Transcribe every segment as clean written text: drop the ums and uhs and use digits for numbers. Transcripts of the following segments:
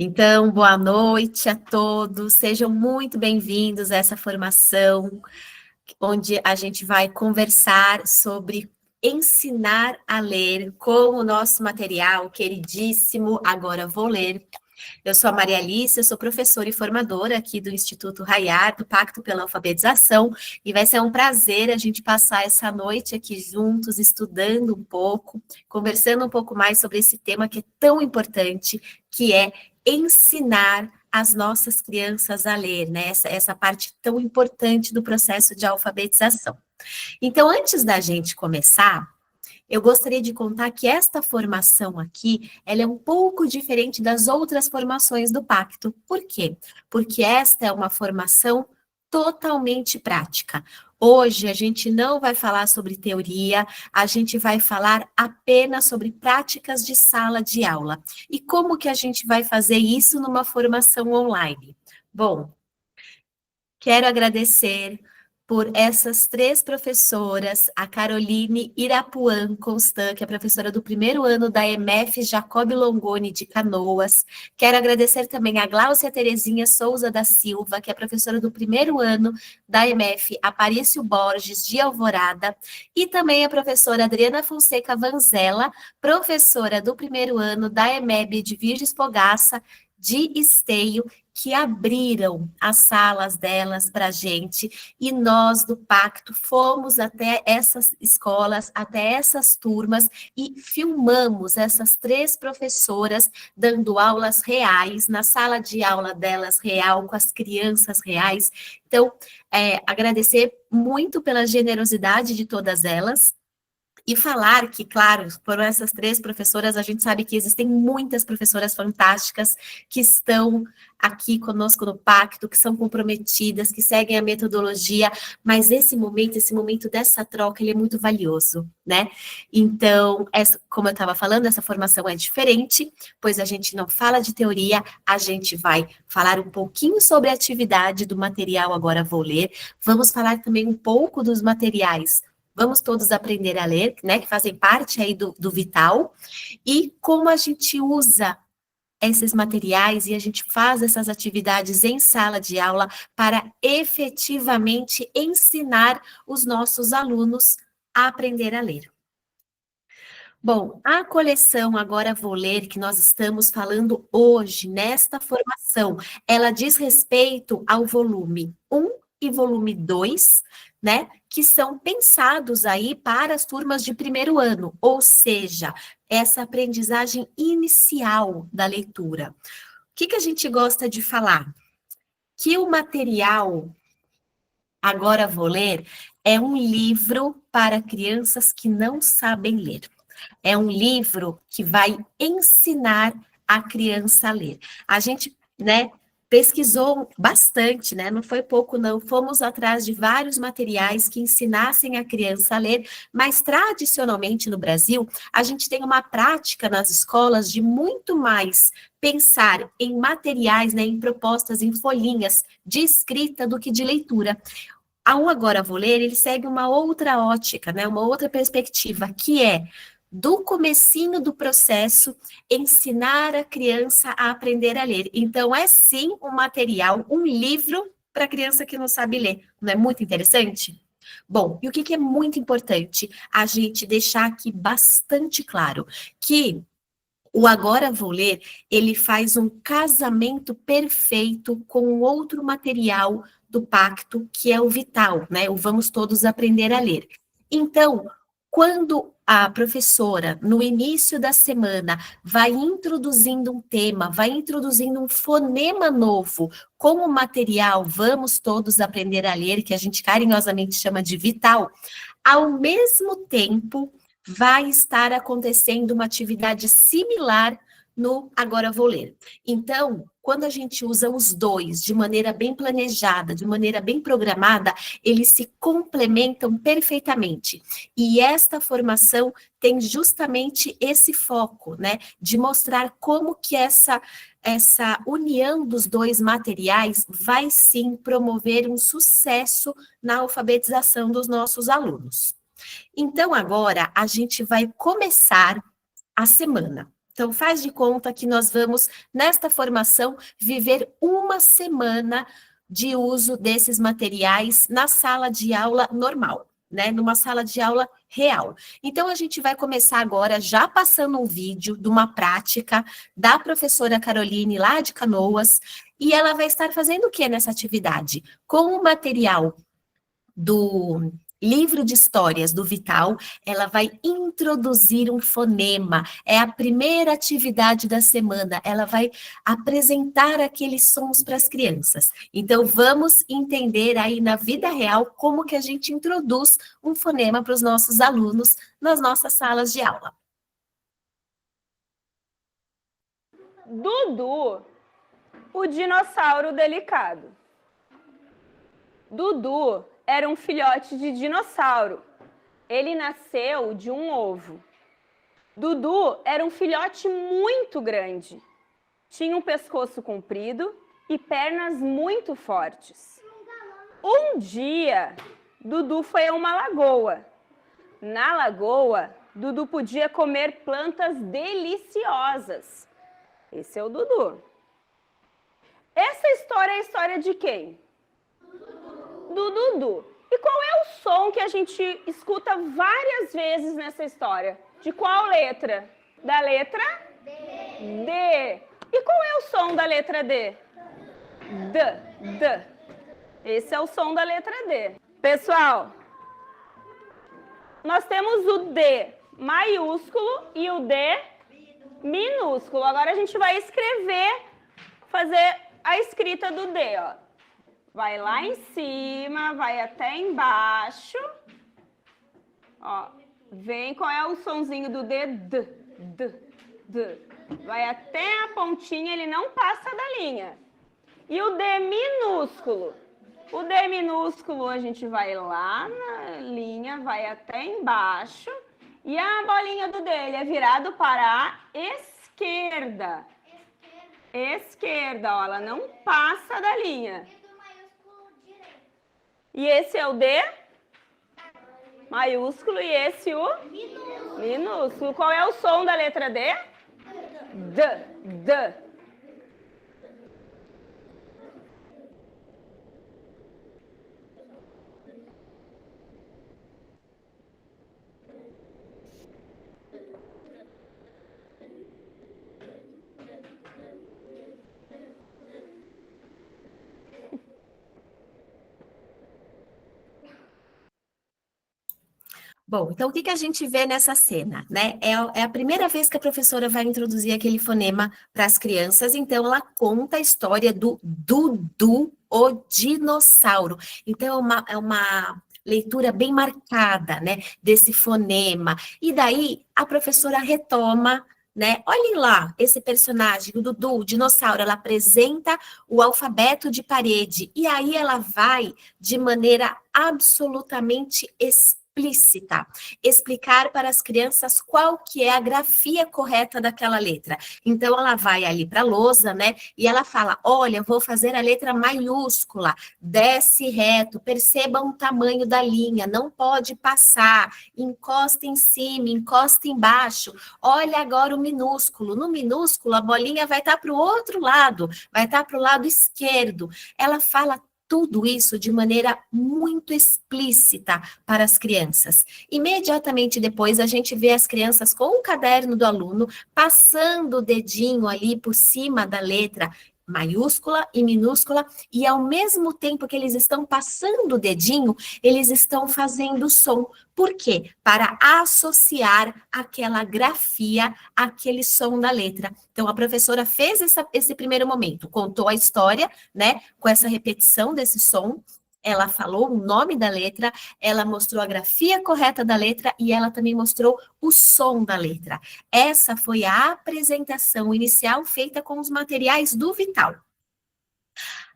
Então, boa noite a todos, sejam muito bem-vindos a essa formação, onde a gente vai conversar sobre ensinar a ler com o nosso material queridíssimo Agora Vou Ler. Eu sou a Maria Alice, eu sou professora e formadora aqui do Instituto Raiar, do Pacto pela Alfabetização, e vai ser um prazer a gente passar essa noite aqui juntos, estudando um pouco, conversando um pouco mais sobre esse tema que é tão importante, que é ensinar as nossas crianças a ler, né? Essa parte tão importante do processo de alfabetização. Então, antes da gente começar, eu gostaria de contar que esta formação aqui, ela é um pouco diferente das outras formações do Pacto. Por quê? Porque esta é uma formação totalmente prática. Hoje a gente não vai falar sobre teoria, a gente vai falar apenas sobre práticas de sala de aula. E como que a gente vai fazer isso numa formação online? Bom, quero agradecer por essas três professoras, a Caroline Irapuan Constant, que é professora do primeiro ano da EMF Jacob Longoni de Canoas. Quero agradecer também a Gláucia Terezinha Souza da Silva, que é professora do primeiro ano da EMF Aparício Borges de Alvorada, e também a professora Adriana Fonseca Vanzella, professora do primeiro ano da EMEB de Virgem Fogaça, de Esteio, que abriram as salas delas para a gente, e nós do Pacto fomos até essas escolas, até essas turmas, e filmamos essas três professoras dando aulas reais, na sala de aula delas real, com as crianças reais. Então, agradecer muito pela generosidade de todas elas, e falar que, claro, por essas três professoras, a gente sabe que existem muitas professoras fantásticas que estão aqui conosco no Pacto, que são comprometidas, que seguem a metodologia, mas esse momento dessa troca, ele é muito valioso, né? Então, como eu estava falando, essa formação é diferente, pois a gente não fala de teoria, a gente vai falar um pouquinho sobre a atividade do material Agora Vou Ler, vamos falar também um pouco dos materiais Vamos Todos Aprender a Ler, né, que fazem parte aí do Vital, e como a gente usa esses materiais e a gente faz essas atividades em sala de aula para efetivamente ensinar os nossos alunos a aprender a ler. Bom, a coleção Agora Vou Ler, que nós estamos falando hoje, nesta formação, ela diz respeito ao volume 1 e volume 2, né, que são pensados aí para as turmas de primeiro ano, ou seja, essa aprendizagem inicial da leitura. O que a gente gosta de falar? Que o material Agora Vou Ler é um livro para crianças que não sabem ler. É um livro que vai ensinar a criança a ler. A gente, né, pesquisou bastante, né? Não foi pouco, não. Fomos atrás de vários materiais que ensinassem a criança a ler, mas tradicionalmente no Brasil, a gente tem uma prática nas escolas de muito mais pensar em materiais, né, em propostas, em folhinhas de escrita do que de leitura. Ao Agora Vou Ler, ele segue uma outra ótica, né, uma outra perspectiva, que é do comecinho do processo, ensinar a criança a aprender a ler. Então, é sim um material, um livro para criança que não sabe ler. Não é muito interessante? Bom, e o que é muito importante? A gente deixar aqui bastante claro que o Agora Vou Ler, ele faz um casamento perfeito com outro material do Pacto, que é o Vital, né? O Vamos Todos Aprender a Ler. Então, quando a professora, no início da semana, vai introduzindo um tema, vai introduzindo um fonema novo com o material Vamos Todos Aprender a Ler, que a gente carinhosamente chama de Vital, ao mesmo tempo vai estar acontecendo uma atividade similar no Agora Vou Ler. Então, quando a gente usa os dois de maneira bem planejada, de maneira bem programada, eles se complementam perfeitamente. E esta formação tem justamente esse foco, né, de mostrar como que essa união dos dois materiais vai sim promover um sucesso na alfabetização dos nossos alunos. Então, agora, a gente vai começar a semana. Então, faz de conta que nós vamos, nesta formação, viver uma semana de uso desses materiais na sala de aula normal, né? Numa sala de aula real. Então, a gente vai começar agora já passando um vídeo de uma prática da professora Caroline, lá de Canoas, e ela vai estar fazendo o que nessa atividade? Com o material do livro de histórias do Vital, ela vai introduzir um fonema. É a primeira atividade da semana. Ela vai apresentar aqueles sons para as crianças. Então, vamos entender aí na vida real como que a gente introduz um fonema para os nossos alunos nas nossas salas de aula. Dudu, o dinossauro delicado. Dudu era um filhote de dinossauro. Ele nasceu de um ovo. Dudu era um filhote muito grande. Tinha um pescoço comprido e pernas muito fortes. Um dia, Dudu foi a uma lagoa. Na lagoa, Dudu podia comer plantas deliciosas. Esse é o Dudu. Essa história é a história de quem? Do Dudu. E qual é o som que a gente escuta várias vezes nessa história? De qual letra? Da letra D. D. E qual é o som da letra D? D. D. Esse é o som da letra D. Pessoal, nós temos o D maiúsculo e o D minúsculo. Agora a gente vai escrever, fazer a escrita do D, ó. Vai lá em cima, vai até embaixo. Ó, vem, qual é o sonzinho do D? D, D, D. Vai até a pontinha, ele não passa da linha. E o D minúsculo? O D minúsculo, a gente vai lá na linha, vai até embaixo. E a bolinha do D, ele é virado para a esquerda. Esquerda, ó, ela não passa da linha. E esse é o D maiúsculo e esse o minúsculo. Qual é o som da letra D? D, D. Bom, então o que a gente vê nessa cena, né? É a primeira vez que a professora vai introduzir aquele fonema para as crianças, então ela conta a história do Dudu, o dinossauro. Então é uma leitura bem marcada, né, desse fonema. E daí a professora retoma, né? Olhem lá, esse personagem, o Dudu, o dinossauro, ela apresenta o alfabeto de parede, e aí ela vai, de maneira absolutamente explícita, explicar para as crianças qual que é a grafia correta daquela letra. Então, ela vai ali para a lousa, né, e ela fala, olha, vou fazer a letra maiúscula, desce reto, percebam o tamanho da linha, não pode passar, encosta em cima, encosta embaixo, olha agora o minúsculo, no minúsculo a bolinha vai estar para o outro lado, vai estar para o lado esquerdo. Ela fala tudo isso de maneira muito explícita para as crianças. Imediatamente depois, a gente vê as crianças com o caderno do aluno, passando o dedinho ali por cima da letra maiúscula e minúscula, e ao mesmo tempo que eles estão passando o dedinho, eles estão fazendo som. Por quê? Para associar aquela grafia àquele som da letra. Então, a professora fez esse primeiro momento, contou a história, né, com essa repetição desse som, ela falou o nome da letra, ela mostrou a grafia correta da letra e ela também mostrou o som da letra. Essa foi a apresentação inicial feita com os materiais do Vital.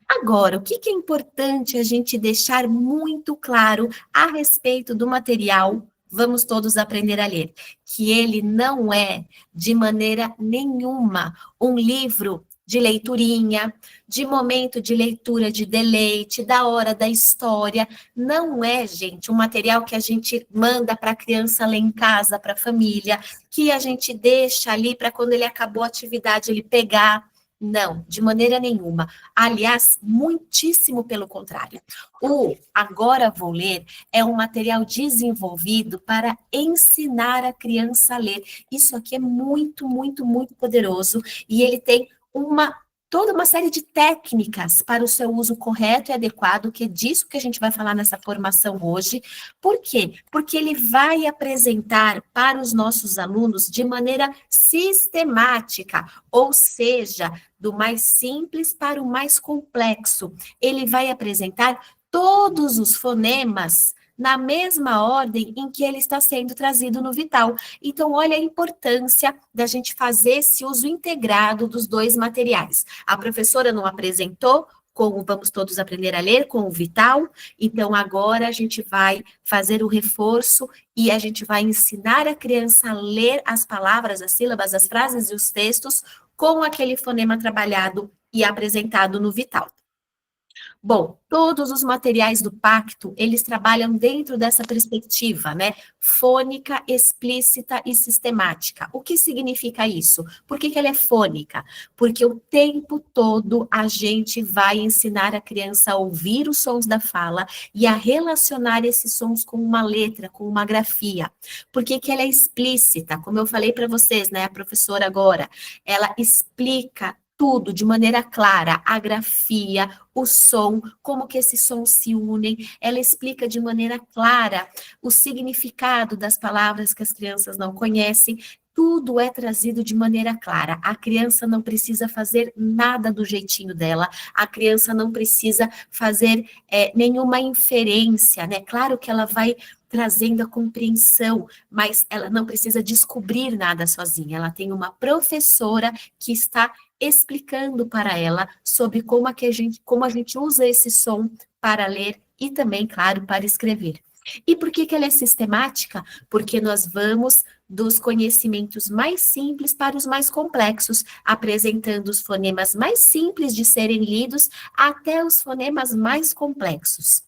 Agora, o que é importante a gente deixar muito claro a respeito do material Vamos Todos Aprender a Ler? Que ele não é, de maneira nenhuma, um livro de leiturinha, de momento de leitura de deleite, da hora da história. Não é, gente, um material que a gente manda para a criança ler em casa, para a família, que a gente deixa ali para quando ele acabou a atividade ele pegar. Não, de maneira nenhuma. Aliás, muitíssimo pelo contrário. O Agora Vou Ler é um material desenvolvido para ensinar a criança a ler. Isso aqui é muito, muito, muito poderoso e ele tem toda uma série de técnicas para o seu uso correto e adequado, que é disso que a gente vai falar nessa formação hoje. Por quê? Porque ele vai apresentar para os nossos alunos de maneira sistemática, ou seja, do mais simples para o mais complexo. Ele vai apresentar todos os fonemas na mesma ordem em que ele está sendo trazido no Vital. Então, olha a importância da gente fazer esse uso integrado dos dois materiais. A professora não apresentou com o Vamos Todos Aprender a Ler, com o Vital, então agora a gente vai fazer o reforço e a gente vai ensinar a criança a ler as palavras, as sílabas, as frases e os textos com aquele fonema trabalhado e apresentado no Vital. Bom, todos os materiais do pacto, eles trabalham dentro dessa perspectiva, né? Fônica, explícita e sistemática. O que significa isso? Por que ela é fônica? Porque o tempo todo a gente vai ensinar a criança a ouvir os sons da fala e a relacionar esses sons com uma letra, com uma grafia. Por que ela é explícita? Como eu falei para vocês, né? A professora agora, ela explica tudo de maneira clara, a grafia, o som, como que esses sons se unem, ela explica de maneira clara o significado das palavras que as crianças não conhecem, tudo é trazido de maneira clara. A criança não precisa fazer nada do jeitinho dela, a criança não precisa fazer nenhuma inferência, né? Claro que ela vai trazendo a compreensão, mas ela não precisa descobrir nada sozinha, ela tem uma professora que está explicando para ela sobre como a gente usa esse som para ler e também, claro, para escrever. E por que ela é sistemática? Porque nós vamos dos conhecimentos mais simples para os mais complexos, apresentando os fonemas mais simples de serem lidos até os fonemas mais complexos.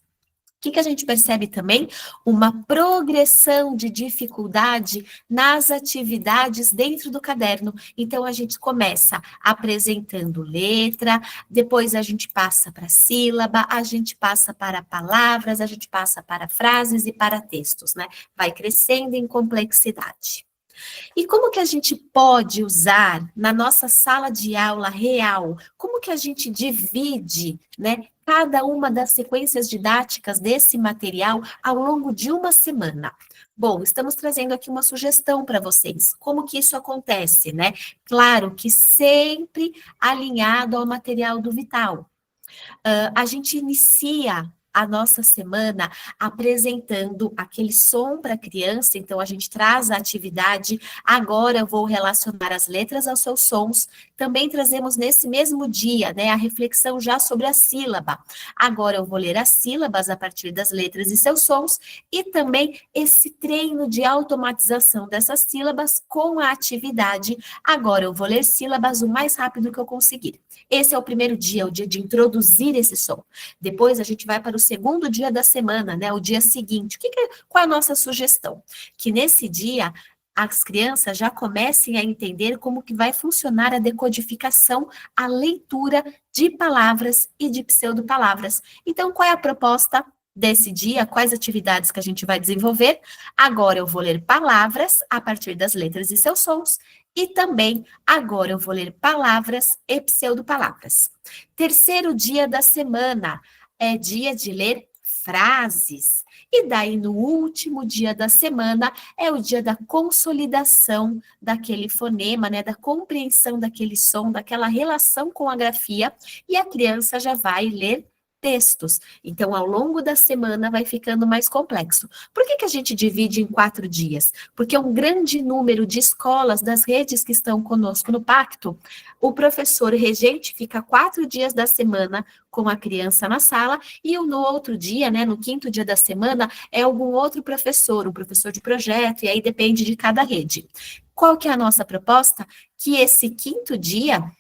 O que a gente percebe também? Uma progressão de dificuldade nas atividades dentro do caderno. Então, a gente começa apresentando letra, depois a gente passa para sílaba, a gente passa para palavras, a gente passa para frases e para textos, né? Vai crescendo em complexidade. E como que a gente pode usar na nossa sala de aula real? Como que a gente divide, né, cada uma das sequências didáticas desse material ao longo de uma semana? Bom, estamos trazendo aqui uma sugestão para vocês. Como que isso acontece, né? Claro que sempre alinhado ao material do Vital. A gente inicia a nossa semana apresentando aquele som para a criança, então a gente traz a atividade, agora eu vou relacionar as letras aos seus sons, também trazemos nesse mesmo dia, né, a reflexão já sobre a sílaba, agora eu vou ler as sílabas a partir das letras e seus sons, e também esse treino de automatização dessas sílabas com a atividade, agora eu vou ler sílabas o mais rápido que eu conseguir. Esse é o primeiro dia, o dia de introduzir esse som. Depois a gente vai para o segundo dia da semana, né? O dia seguinte. Qual é a nossa sugestão? Que nesse dia as crianças já comecem a entender como que vai funcionar a decodificação, a leitura de palavras e de pseudopalavras. Então, qual é a proposta desse dia? Quais atividades que a gente vai desenvolver? Agora eu vou ler palavras a partir das letras e seus sons. E também, agora eu vou ler palavras e pseudopalavras. Terceiro dia da semana é dia de ler frases. E daí, no último dia da semana, é o dia da consolidação daquele fonema, né, da compreensão daquele som, daquela relação com a grafia, e a criança já vai ler textos. Então, ao longo da semana vai ficando mais complexo. Por que a gente divide em 4 dias? Porque um grande número de escolas das redes que estão conosco no pacto, o professor regente fica 4 dias da semana com a criança na sala e no outro dia, né, no 5º dia da semana, é algum outro professor, um professor de projeto, e aí depende de cada rede. Qual que é a nossa proposta? Que esse 5º dia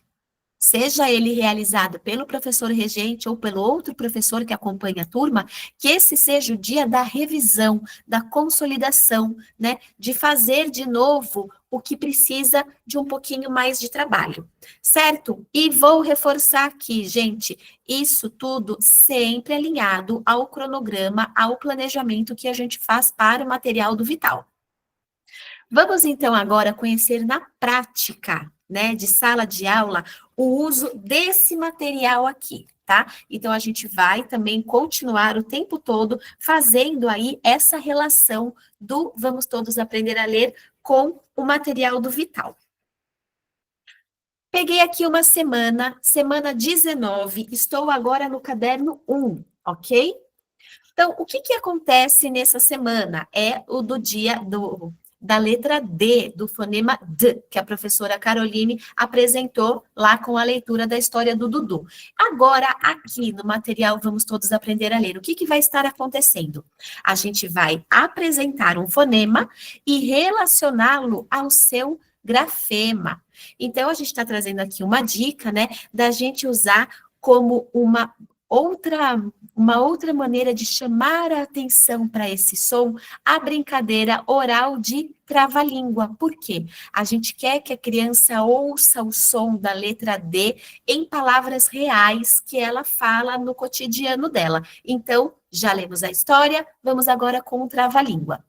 seja ele realizado pelo professor regente ou pelo outro professor que acompanha a turma, que esse seja o dia da revisão, da consolidação, né, de fazer de novo o que precisa de um pouquinho mais de trabalho, certo? E vou reforçar aqui, gente, isso tudo sempre alinhado ao cronograma, ao planejamento que a gente faz para o material do Vital. Vamos então agora conhecer na prática, né, de sala de aula, o uso desse material aqui, tá? Então a gente vai também continuar o tempo todo fazendo aí essa relação do Vamos Todos Aprender a Ler com o material do Vital. Peguei aqui uma semana 19, estou agora no caderno 1, ok? Então, o que acontece nessa semana? É o do dia da letra D, do fonema D, que a professora Caroline apresentou lá com a leitura da história do Dudu. Agora, aqui no material Vamos Todos Aprender a Ler, o que vai estar acontecendo? A gente vai apresentar um fonema e relacioná-lo ao seu grafema. Então, a gente está trazendo aqui uma dica, né, da gente usar como uma outra maneira de chamar a atenção para esse som, a brincadeira oral de trava-língua. Por quê? A gente quer que a criança ouça o som da letra D em palavras reais que ela fala no cotidiano dela. Então, já lemos a história, vamos agora com o trava-língua.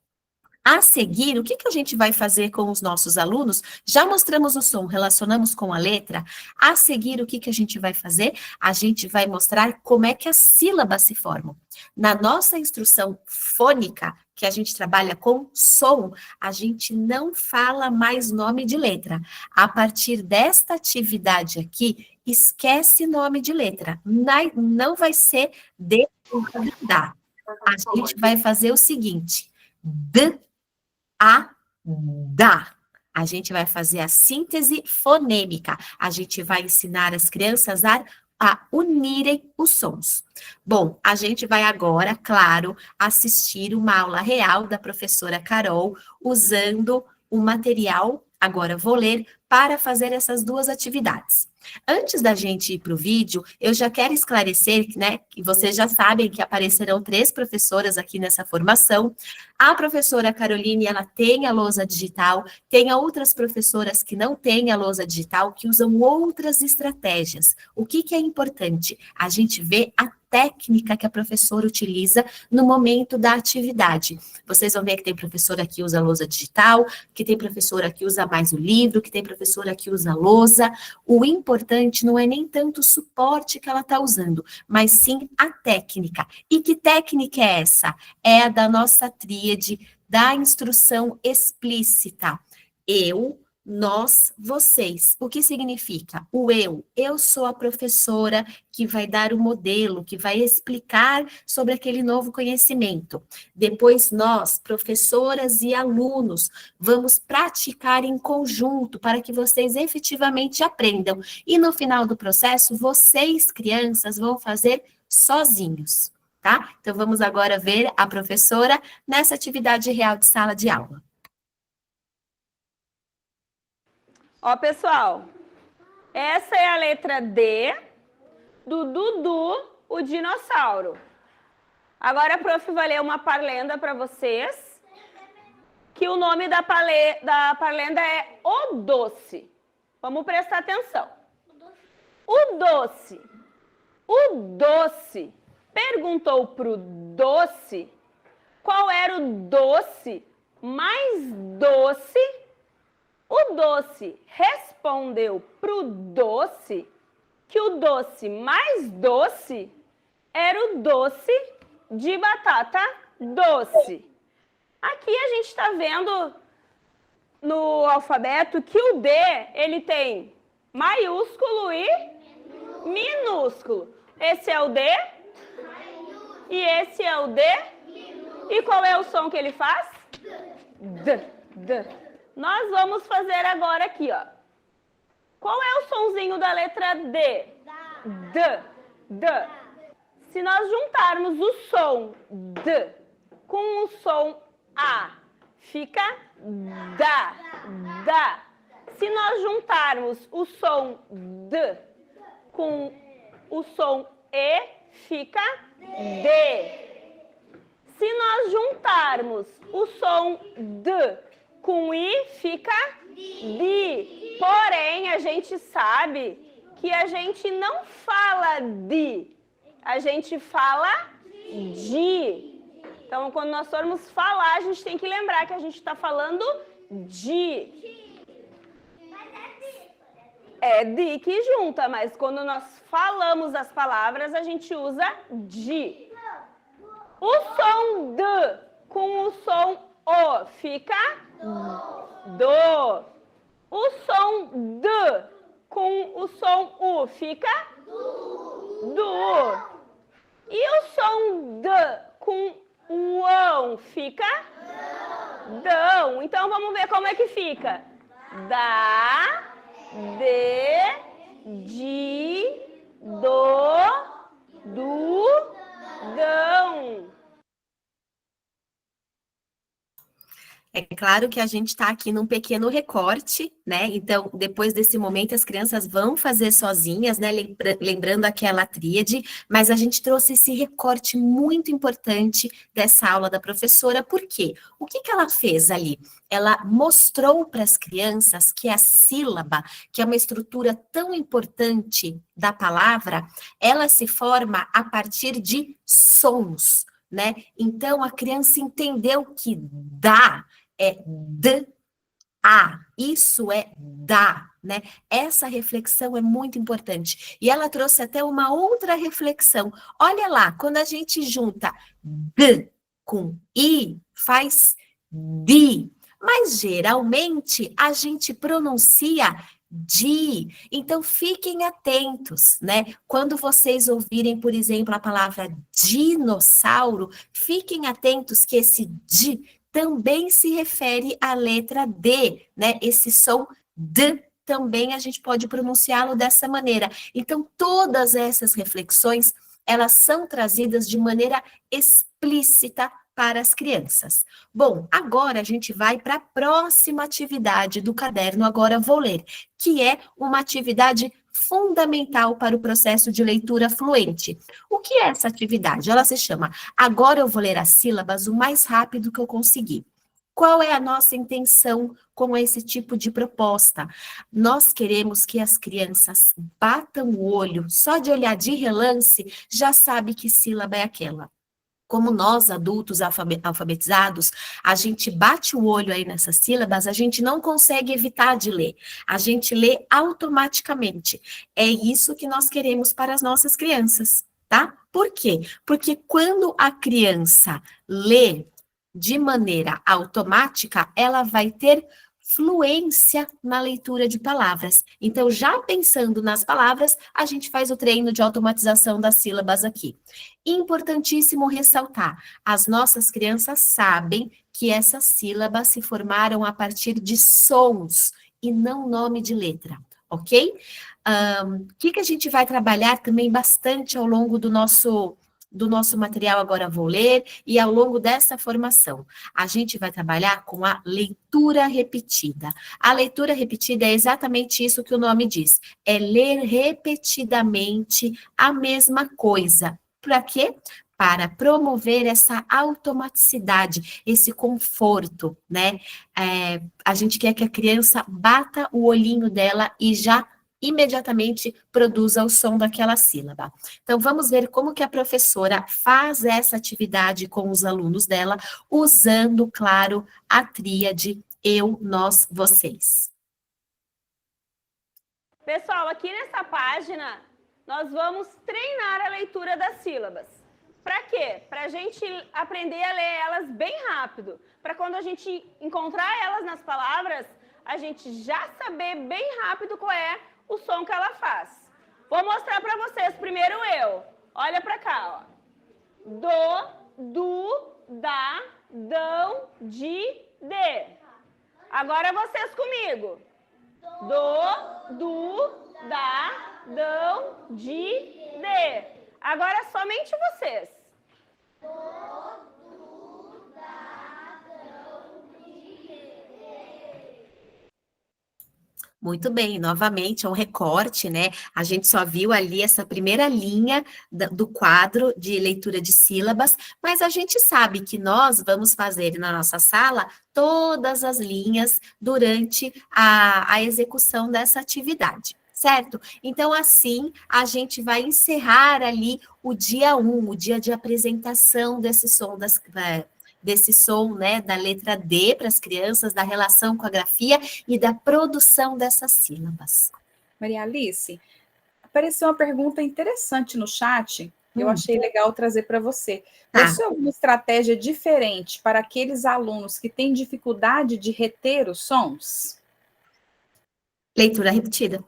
A seguir, o que a gente vai fazer com os nossos alunos? Já mostramos o som, relacionamos com a letra. A seguir, o que a gente vai fazer? A gente vai mostrar como é que as sílabas se formam. Na nossa instrução fônica, que a gente trabalha com som, a gente não fala mais nome de letra. A partir desta atividade aqui, esquece nome de letra. Não vai ser de ou da. A gente vai fazer o seguinte: d, a, da. A gente vai fazer a síntese fonêmica. A gente vai ensinar as crianças a unirem os sons. Bom, a gente vai agora, claro, assistir uma aula real da professora Carol, usando o material, agora vou ler, para fazer essas duas atividades. Antes da gente ir para o vídeo, eu já quero esclarecer, né, que vocês já sabem que aparecerão 3 professoras aqui nessa formação. A professora Caroline, ela tem a lousa digital, tem outras professoras que não têm a lousa digital, que usam outras estratégias. O que é importante? A gente vê a técnica que a professora utiliza no momento da atividade. Vocês vão ver que tem professora que usa lousa digital, que tem professora que usa mais o livro, que tem professora que usa lousa. O importante não é nem tanto o suporte que ela está usando, mas sim a técnica. E que técnica é essa? É a da nossa tríade da instrução explícita. Eu, nós, vocês. O que significa? O eu sou a professora que vai dar o modelo, que vai explicar sobre aquele novo conhecimento. Depois nós, professoras e alunos, vamos praticar em conjunto para que vocês efetivamente aprendam. E no final do processo, vocês, crianças, vão fazer sozinhos, tá? Então vamos agora ver a professora nessa atividade real de sala de aula. Ó, pessoal, essa é a letra D do Dudu, o dinossauro. Agora a prof vai ler uma parlenda para vocês, que o nome da parlenda é O Doce. Vamos prestar atenção. O doce perguntou pro doce qual era o doce mais doce. O doce respondeu pro doce que o doce mais doce era o doce de batata doce. Aqui a gente está vendo no alfabeto que o D, ele tem maiúsculo e minúsculo. Esse é o D e esse é o D. E qual é o som que ele faz? D. Nós vamos fazer agora aqui, ó. Qual é o sonzinho da letra D? D. Se nós juntarmos o som D com o som A, fica da. Se nós juntarmos o som D com o som E, fica D. Se nós juntarmos o som D com I, fica DI. Porém, a gente sabe que a gente não fala DI, a gente fala DI. Então, quando nós formos falar, a gente tem que lembrar que a gente está falando DI. É DI que junta, mas quando nós falamos as palavras, a gente usa DI. O som D com o som O fica do. O som D com o som U fica do. E o som D com o ão fica dão. Então vamos ver como é que fica. Da, de, do, dão. É claro que a gente está aqui num pequeno recorte, né? Então, depois desse momento, as crianças vão fazer sozinhas, né? Lembrando aquela tríade, mas a gente trouxe esse recorte muito importante dessa aula da professora, por quê? O que ela fez ali? Ela mostrou para as crianças que a sílaba, que é uma estrutura tão importante da palavra, ela se forma a partir de sons, né? Então, a criança entendeu que dá é d, a, isso é dá, né? Essa reflexão é muito importante. E ela trouxe até uma outra reflexão. Olha lá, quando a gente junta d com i, faz di. Mas geralmente a gente pronuncia di. Então fiquem atentos, né? Quando vocês ouvirem, por exemplo, a palavra dinossauro, fiquem atentos que esse di também se refere à letra D, né? Esse som D também a gente pode pronunciá-lo dessa maneira. Então, todas essas reflexões, elas são trazidas de maneira explícita para as crianças. Bom, agora a gente vai para a próxima atividade do caderno Agora Vou Ler, que é uma atividade fundamental para o processo de leitura fluente. O que é essa atividade? Ela se chama Agora Eu Vou Ler as Sílabas o mais rápido que eu conseguir. Qual é a nossa intenção com esse tipo de proposta? Nós queremos que as crianças batam o olho, só de olhar de relance, já sabe que sílaba é aquela. Como nós, adultos alfabetizados, a gente bate o olho aí nessas sílabas, a gente não consegue evitar de ler. A gente lê automaticamente. É isso que nós queremos para as nossas crianças, tá? Por quê? Porque quando a criança lê de maneira automática, ela vai ter fluência na leitura de palavras. Então, já pensando nas palavras, a gente faz o treino de automatização das sílabas aqui. Importantíssimo ressaltar, as nossas crianças sabem que essas sílabas se formaram a partir de sons e não nome de letra, ok? O que a gente vai trabalhar também bastante ao longo do nosso material Agora Vou Ler e ao longo dessa formação. A gente vai trabalhar com a leitura repetida. A leitura repetida é exatamente isso que o nome diz, é ler repetidamente a mesma coisa. Para quê? Para promover essa automaticidade, esse conforto, né? A gente quer que a criança bata o olhinho dela e já imediatamente produza o som daquela sílaba. Então, vamos ver como que a professora faz essa atividade com os alunos dela, usando, claro, a tríade eu, nós, vocês. Pessoal, aqui nessa página, nós vamos treinar a leitura das sílabas. Para quê? Para a gente aprender a ler elas bem rápido. Para quando a gente encontrar elas nas palavras, a gente já saber bem rápido qual é o som que ela faz. Vou mostrar para vocês primeiro eu. Olha para cá, ó. Do, du, da, dão, de, de. Agora vocês comigo. Do, du, da, dão, de, de. Agora somente vocês. Do, du, da, dão, de, de. Muito bem, novamente é um recorte, né? A gente só viu ali essa primeira linha do quadro de leitura de sílabas, mas a gente sabe que nós vamos fazer na nossa sala todas as linhas durante a execução dessa atividade, certo? Então, assim, a gente vai encerrar ali o dia 1, o dia de apresentação desse som, né, da letra D para as crianças, da relação com a grafia e da produção dessas sílabas. Maria Alice, apareceu uma pergunta interessante no chat, eu achei legal trazer para você. Possui alguma estratégia diferente para aqueles alunos que têm dificuldade de reter os sons? Leitura repetida.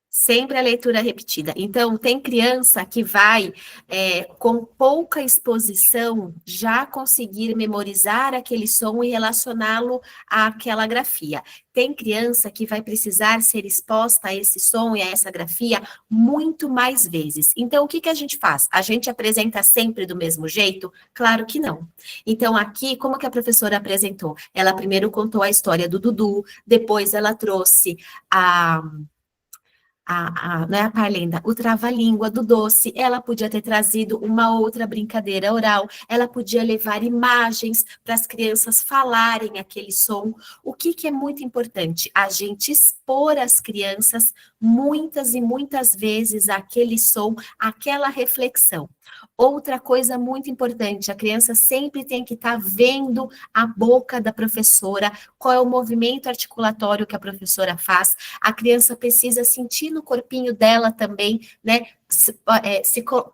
Sempre a leitura repetida. Então, tem criança que vai, com pouca exposição, já conseguir memorizar aquele som e relacioná-lo àquela grafia. Tem criança que vai precisar ser exposta a esse som e a essa grafia muito mais vezes. Então, o que que a gente faz? A gente apresenta sempre do mesmo jeito? Claro que não. Então, aqui, como que a professora apresentou? Ela primeiro contou a história do Dudu, depois ela trouxe não é a parlenda, o trava-língua do doce, ela podia ter trazido uma outra brincadeira oral, ela podia levar imagens para as crianças falarem aquele som. O que que é muito importante? A gente expor as crianças muitas e muitas vezes aquele som, aquela reflexão. Outra coisa muito importante, a criança sempre tem que estar vendo a boca da professora, qual é o movimento articulatório que a professora faz, a criança precisa sentir no corpinho dela também, né?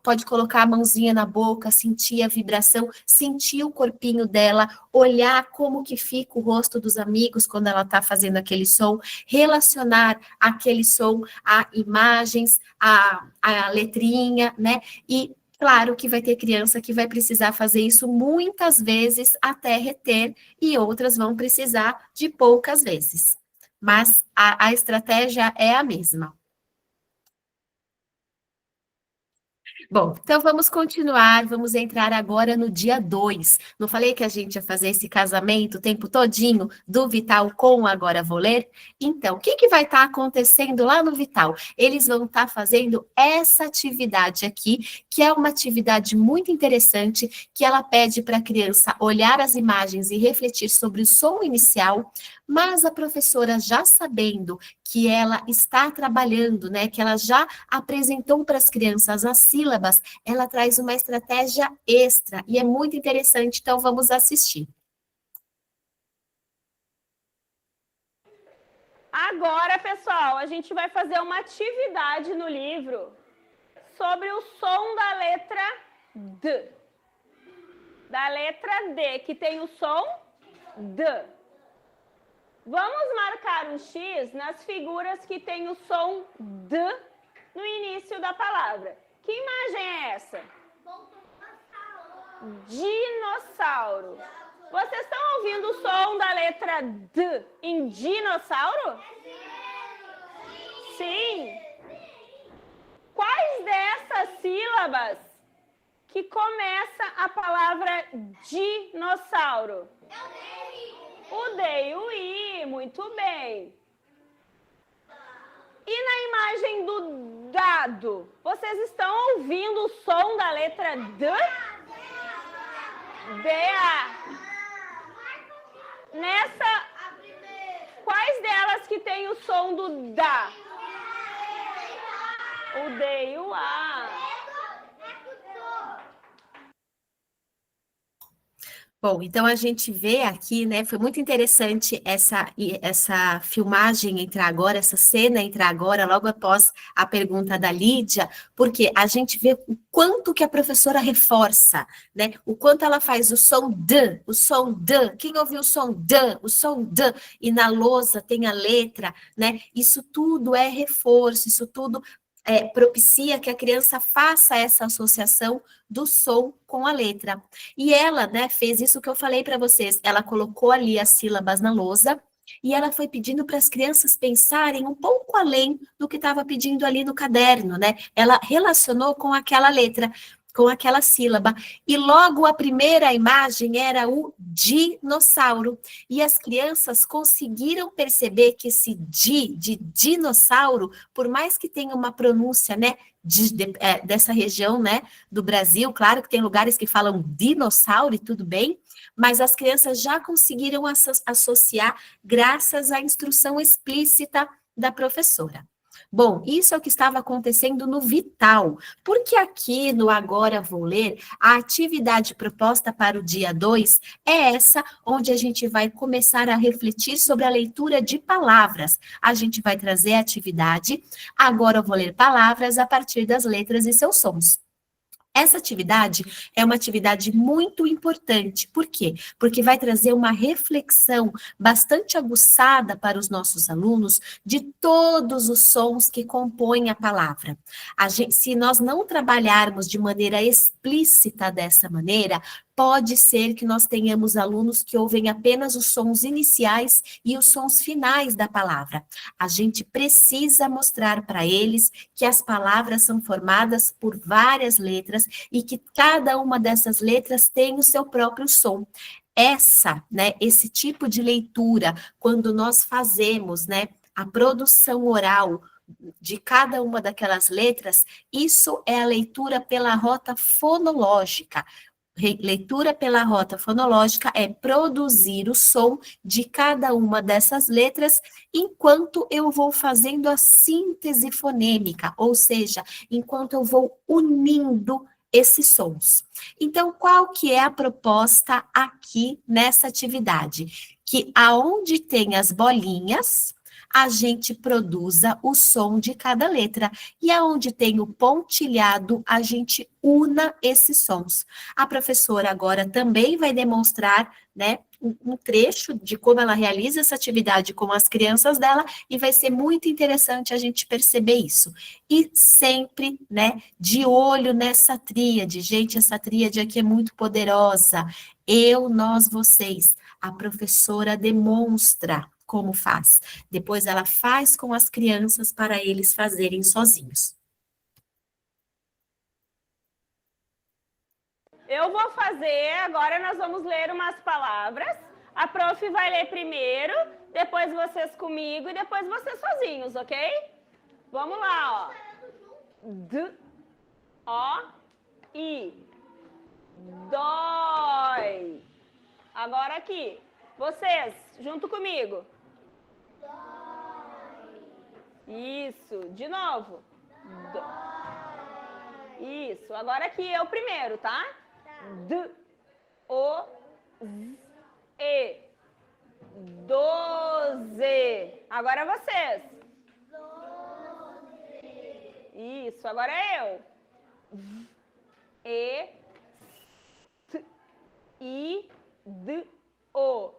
Pode colocar a mãozinha na boca, sentir a vibração, sentir o corpinho dela, olhar como que fica o rosto dos amigos quando ela está fazendo aquele som, relacionar aquele som a imagens, a letrinha, né? E claro que vai ter criança que vai precisar fazer isso muitas vezes até reter, e outras vão precisar de poucas vezes. Mas a estratégia é a mesma. Bom, então vamos continuar, vamos entrar agora no dia 2. Não falei que a gente ia fazer esse casamento o tempo todinho do Vital com o Agora Vou Ler? Então, o que que vai estar acontecendo lá no Vital? Eles vão estar fazendo essa atividade aqui, que é uma atividade muito interessante, que ela pede para a criança olhar as imagens e refletir sobre o som inicial, mas a professora, já sabendo que ela está trabalhando, né, que ela já apresentou para as crianças as sílabas, ela traz uma estratégia extra e é muito interessante, então vamos assistir. Agora, pessoal, a gente vai fazer uma atividade no livro sobre o som da letra D. Da letra D, que tem o som D. Vamos marcar um X nas figuras que tem o som D no início da palavra. Que imagem é essa? Dinossauro. Vocês estão ouvindo o som da letra D em dinossauro? Sim. Quais dessas sílabas que começa a palavra dinossauro? O D e o I, muito bem. E na imagem do dado, vocês estão ouvindo o som da letra D? D-A. Nessa, quais delas que tem o som do DA? O D e o A. Bom, então a gente vê aqui, né, foi muito interessante essa filmagem entrar agora, essa cena entrar agora, logo após a pergunta da Lídia, porque a gente vê o quanto que a professora reforça, né, o quanto ela faz o som D, quem ouviu o som D, e na lousa tem a letra, né, isso tudo é reforço, isso tudo propicia que a criança faça essa associação do som com a letra. E ela, né, fez isso que eu falei para vocês, ela colocou ali as sílabas na lousa e ela foi pedindo para as crianças pensarem um pouco além do que estava pedindo ali no caderno, né? Ela relacionou com aquela letra. com aquela sílaba. E logo a primeira imagem era o dinossauro. E as crianças conseguiram perceber que esse de dinossauro, por mais que tenha uma pronúncia, né, dessa região, né, do Brasil, claro que tem lugares que falam dinossauro e tudo bem, mas as crianças já conseguiram associar graças à instrução explícita da professora. Bom, isso é o que estava acontecendo no Vital, porque aqui no Agora Vou Ler, a atividade proposta para o dia 2 é essa, onde a gente vai começar a refletir sobre a leitura de palavras. A gente vai trazer a atividade, agora eu vou ler palavras a partir das letras e seus sons. Essa atividade é uma atividade muito importante. Por quê? Porque vai trazer uma reflexão bastante aguçada para os nossos alunos de todos os sons que compõem a palavra. Se nós não trabalharmos de maneira explícita dessa maneira, pode ser que nós tenhamos alunos que ouvem apenas os sons iniciais e os sons finais da palavra. A gente precisa mostrar para eles que as palavras são formadas por várias letras e que cada uma dessas letras tem o seu próprio som. Esse tipo de leitura, quando nós fazemos, a produção oral de cada uma daquelas letras, isso é a leitura pela rota fonológica. Leitura pela rota fonológica é produzir o som de cada uma dessas letras enquanto eu vou fazendo a síntese fonêmica, ou seja, enquanto eu vou unindo esses sons. Então, qual que é a proposta aqui nessa atividade? Que aonde tem as bolinhas, a gente produza o som de cada letra. E aonde tem o pontilhado, a gente una esses sons. A professora agora também vai demonstrar, um trecho de como ela realiza essa atividade com as crianças dela, e vai ser muito interessante a gente perceber isso. E sempre, de olho nessa tríade. Gente, essa tríade aqui é muito poderosa. Eu, nós, vocês. A professora demonstra como faz. Depois ela faz com as crianças para eles fazerem sozinhos. Eu vou fazer, agora nós vamos ler umas palavras. A prof vai ler primeiro, depois vocês comigo e depois vocês sozinhos, ok? Vamos lá, ó. D, O, I. Dói. Agora aqui. Vocês, junto comigo. Isso, de novo. Isso, agora aqui eu primeiro, tá? D, O, Z, E. 12. Agora vocês. Isso, agora eu. V, E, T, I, D, O.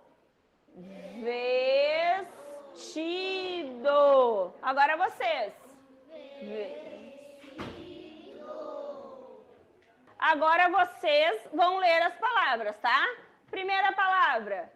Vestido. Agora vocês. Agora vocês vão ler as palavras, tá? Primeira palavra.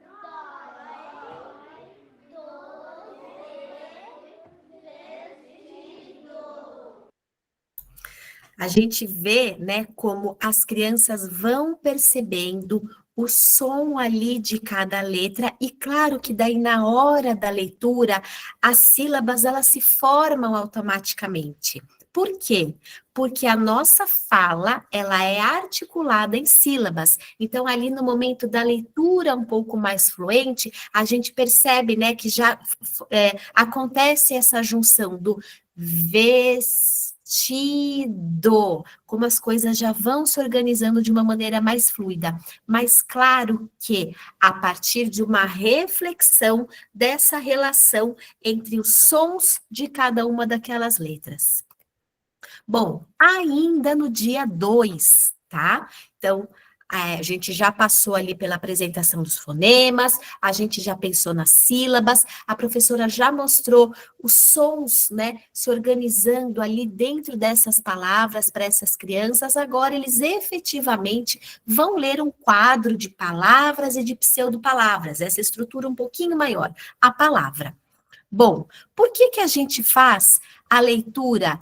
A gente vê, como as crianças vão percebendo o som ali de cada letra, e claro que daí na hora da leitura, as sílabas elas se formam automaticamente. Por quê? Porque a nossa fala, ela é articulada em sílabas. Então, ali no momento da leitura um pouco mais fluente, a gente percebe, que já acontece essa junção do vestido, como as coisas já vão se organizando de uma maneira mais fluida. Mas claro que a partir de uma reflexão dessa relação entre os sons de cada uma daquelas letras. Bom, ainda no dia 2, tá? Então, a gente já passou ali pela apresentação dos fonemas, a gente já pensou nas sílabas, a professora já mostrou os sons, se organizando ali dentro dessas palavras para essas crianças. Agora eles efetivamente vão ler um quadro de palavras e de pseudopalavras, essa estrutura um pouquinho maior, a palavra. Bom, por que a gente faz a leitura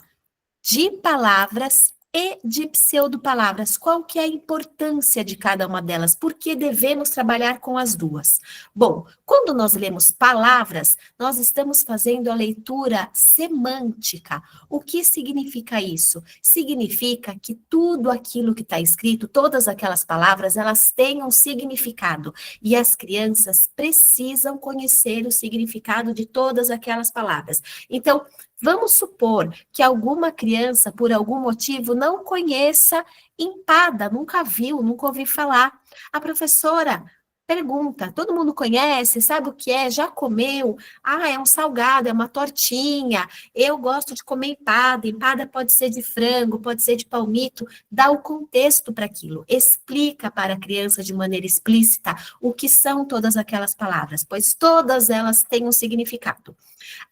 de palavras e de pseudopalavras. Qual que é a importância de cada uma delas? Por que devemos trabalhar com as duas? Bom, quando nós lemos palavras, nós estamos fazendo a leitura semântica. O que significa isso? Significa que tudo aquilo que está escrito, todas aquelas palavras, elas têm um significado. E as crianças precisam conhecer o significado de todas aquelas palavras. Então, vamos supor que alguma criança, por algum motivo, não conheça empada, nunca viu, nunca ouviu falar. A professora pergunta, todo mundo conhece, sabe o que é, já comeu? Ah, é um salgado, é uma tortinha, eu gosto de comer empada pode ser de frango, pode ser de palmito, dá o contexto para aquilo, explica para a criança de maneira explícita o que são todas aquelas palavras, pois todas elas têm um significado.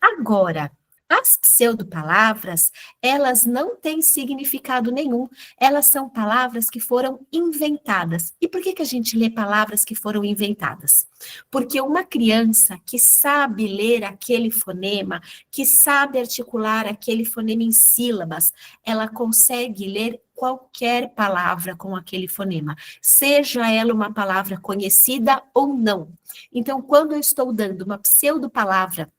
Agora, as pseudopalavras, elas não têm significado nenhum, elas são palavras que foram inventadas. E por que a gente lê palavras que foram inventadas? Porque uma criança que sabe ler aquele fonema, que sabe articular aquele fonema em sílabas, ela consegue ler qualquer palavra com aquele fonema, seja ela uma palavra conhecida ou não. Então, quando eu estou dando uma pseudopalavra,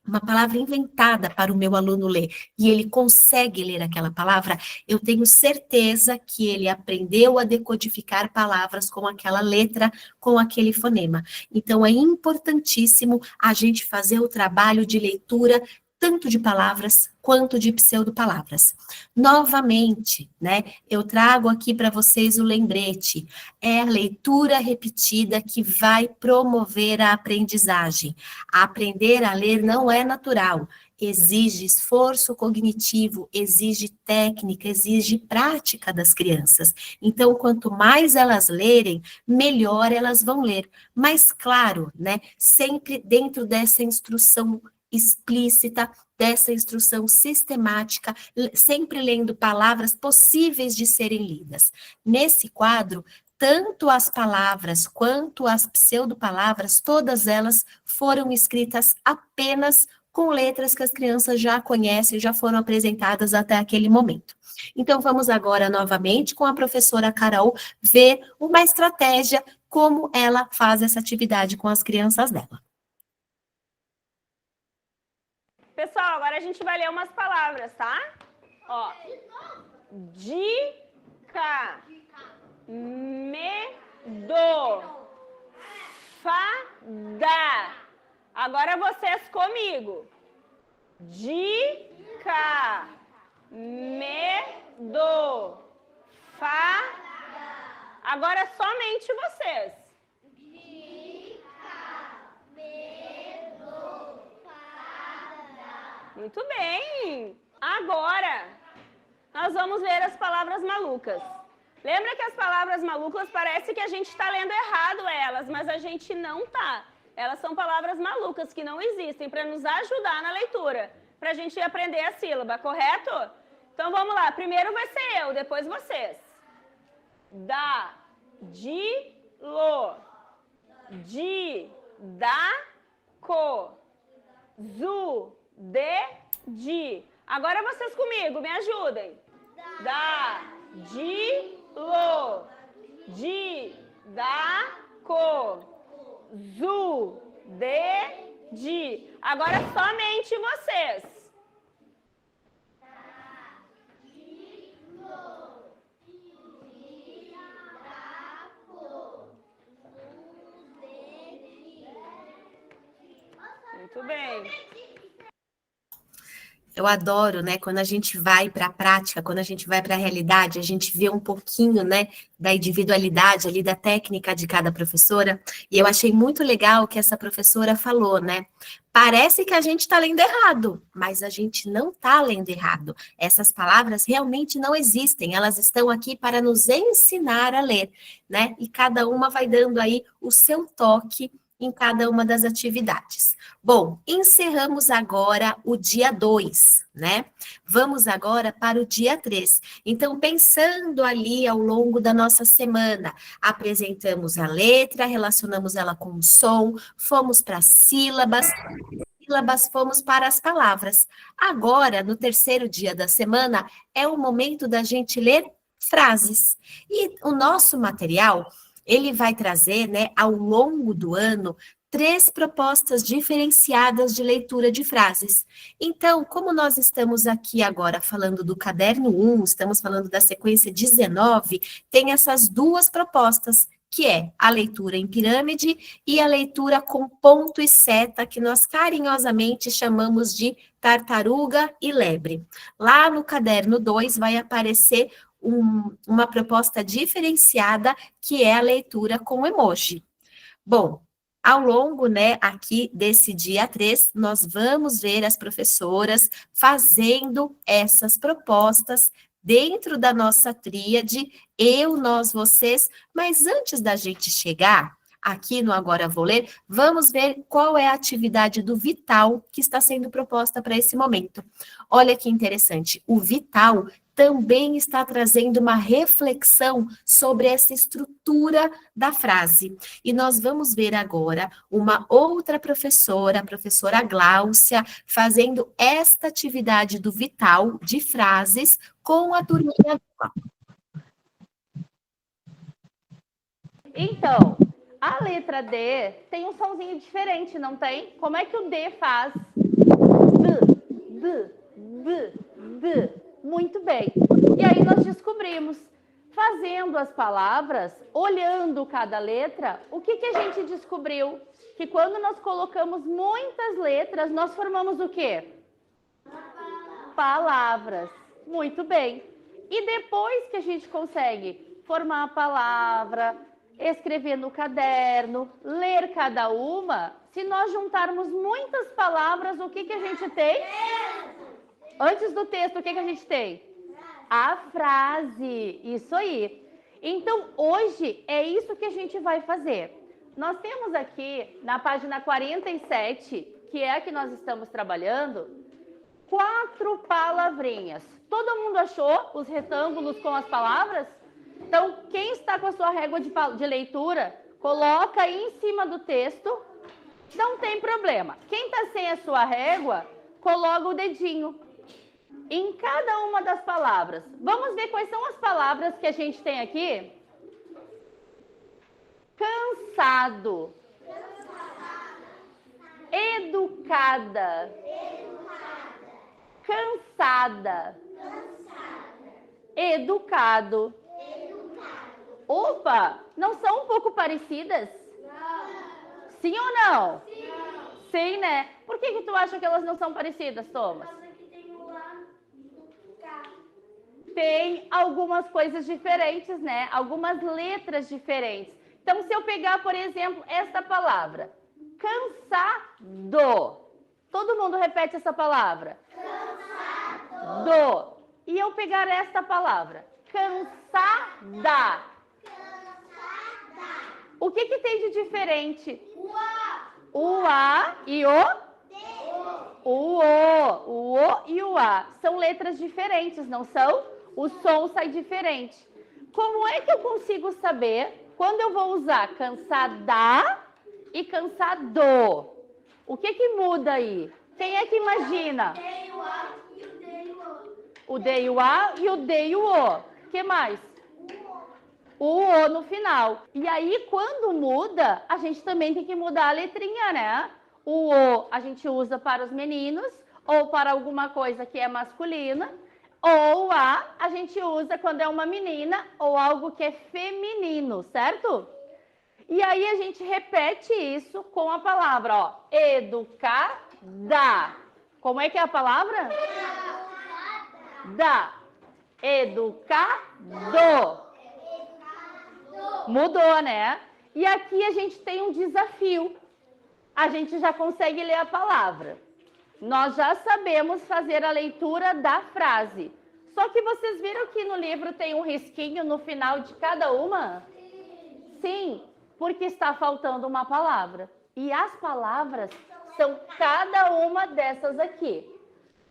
uma palavra inventada para o meu aluno ler, e ele consegue ler aquela palavra, eu tenho certeza que ele aprendeu a decodificar palavras com aquela letra, com aquele fonema. Então, é importantíssimo a gente fazer o trabalho de leitura tanto de palavras quanto de pseudopalavras. Novamente, né, eu trago aqui para vocês o lembrete, é a leitura repetida que vai promover a aprendizagem. Aprender a ler não é natural, exige esforço cognitivo, exige técnica, exige prática das crianças. Então, quanto mais elas lerem, melhor elas vão ler. Mas, claro, né, sempre dentro dessa instrução explícita, dessa instrução sistemática, sempre lendo palavras possíveis de serem lidas. Nesse quadro, tanto as palavras quanto as pseudopalavras, todas elas foram escritas apenas com letras que as crianças já conhecem, já foram apresentadas até aquele momento. Então, vamos agora novamente com a professora Carol ver uma estratégia, como ela faz essa atividade com as crianças dela. Pessoal, agora a gente vai ler umas palavras, tá? Ó. Dica. Medo. Fada. Agora vocês comigo. Dica. Medo. Fada. Agora somente vocês. Muito bem! Agora, nós vamos ler as palavras malucas. Lembra que as palavras malucas parece que a gente está lendo errado elas, mas a gente não tá. Elas são palavras malucas que não existem para nos ajudar na leitura, para a gente aprender a sílaba, correto? Então vamos lá, primeiro vai ser eu, depois vocês. Da, di, lo, di, da, co, zu, de. Agora vocês comigo, me ajudem. Da, de, lo, de, da, co, zu, de. Agora somente vocês. Muito bem. Eu adoro, né, quando a gente vai para a prática, quando a gente vai para a realidade, a gente vê um pouquinho, né, da individualidade ali, da técnica de cada professora, e eu achei muito legal o que essa professora falou, né, parece que a gente está lendo errado, mas a gente não está lendo errado, essas palavras realmente não existem, elas estão aqui para nos ensinar a ler, né, e cada uma vai dando aí o seu toque em cada uma das atividades. Bom, encerramos agora o dia 2, né? Vamos agora para o dia 3. Então, pensando ali ao longo da nossa semana, apresentamos a letra, relacionamos ela com o som, fomos para sílabas, sílabas, fomos para as palavras. Agora, no terceiro dia da semana, é o momento da gente ler frases. E o nosso material, ele vai trazer, né, ao longo do ano, 3 propostas diferenciadas de leitura de frases. Então, como nós estamos aqui agora falando do caderno 1, estamos falando da sequência 19, tem essas 2 propostas, que é a leitura em pirâmide e a leitura com ponto e seta, que nós carinhosamente chamamos de tartaruga e lebre. Lá no caderno 2 vai aparecer uma proposta diferenciada, que é a leitura com emoji. Bom, ao longo, né, aqui desse dia 3, nós vamos ver as professoras fazendo essas propostas dentro da nossa tríade, eu, nós, vocês, mas antes da gente chegar aqui no Agora Vou Ler, vamos ver qual é a atividade do Vital que está sendo proposta para esse momento. Olha que interessante, o Vital também está trazendo uma reflexão sobre essa estrutura da frase. E nós vamos ver agora uma outra professora, a professora Gláucia, fazendo esta atividade do Vital de frases com a turminha. Então, a letra D tem um sonzinho diferente, não tem? Como é que o D faz? D. Muito bem. E aí nós descobrimos, fazendo as palavras, olhando cada letra, o que a gente descobriu? Que quando nós colocamos muitas letras, nós formamos o quê? Palavras. Muito bem. E depois que a gente consegue formar a palavra, escrever no caderno, ler cada uma, se nós juntarmos muitas palavras, o que a gente tem? Antes do texto, o que a gente tem? A frase. Isso aí. Então, hoje é isso que a gente vai fazer. Nós temos aqui, na página 47, que é a que nós estamos trabalhando, 4 palavrinhas. Todo mundo achou os retângulos com as palavras? Então, quem está com a sua régua de leitura, coloca aí em cima do texto. Não tem problema. Quem está sem a sua régua, coloca o dedinho em cada uma das palavras. Vamos ver quais são as palavras que a gente tem aqui? Cansado. Educada. Cansada. Educado. Opa, não são um pouco parecidas? Sim ou não? Sim, né? Por que tu acha que elas não são parecidas, Thomas? Tem algumas coisas diferentes, né? Algumas letras diferentes. Então, se eu pegar, por exemplo, esta palavra, cansado. Todo mundo repete essa palavra. Cansado. E eu pegar esta palavra, cansada. O que tem de diferente? O A e o? O O e o A. São letras diferentes, não são? O som sai diferente. Como é que eu consigo saber quando eu vou usar cansada e cansado? O que muda aí? Quem é que imagina? O D e o A e o D e o O. O que mais? O O no final. E aí, quando muda, a gente também tem que mudar a letrinha, né? O O a gente usa para os meninos, ou para alguma coisa que é masculina, ou a gente usa quando é uma menina, ou algo que é feminino, certo? E aí, a gente repete isso com a palavra, ó. Educada. Como é que é a palavra? Da. Educado. Mudou, né? E aqui a gente tem um desafio. A gente já consegue ler a palavra. Nós já sabemos fazer a leitura da frase. Só que vocês viram que no livro tem um risquinho no final de cada uma? Sim, porque está faltando uma palavra. E as palavras são cada uma dessas aqui.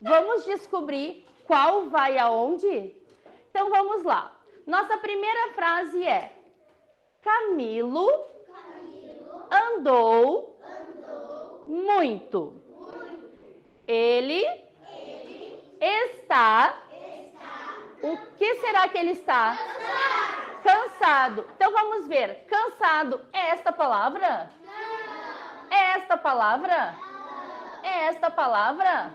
Vamos descobrir qual vai aonde? Então vamos lá. Nossa primeira frase é: Camilo andou muito. Ele está. O que será que ele está? Cansado. Então vamos ver. Cansado é esta palavra? Não. É esta palavra? Não. É esta palavra?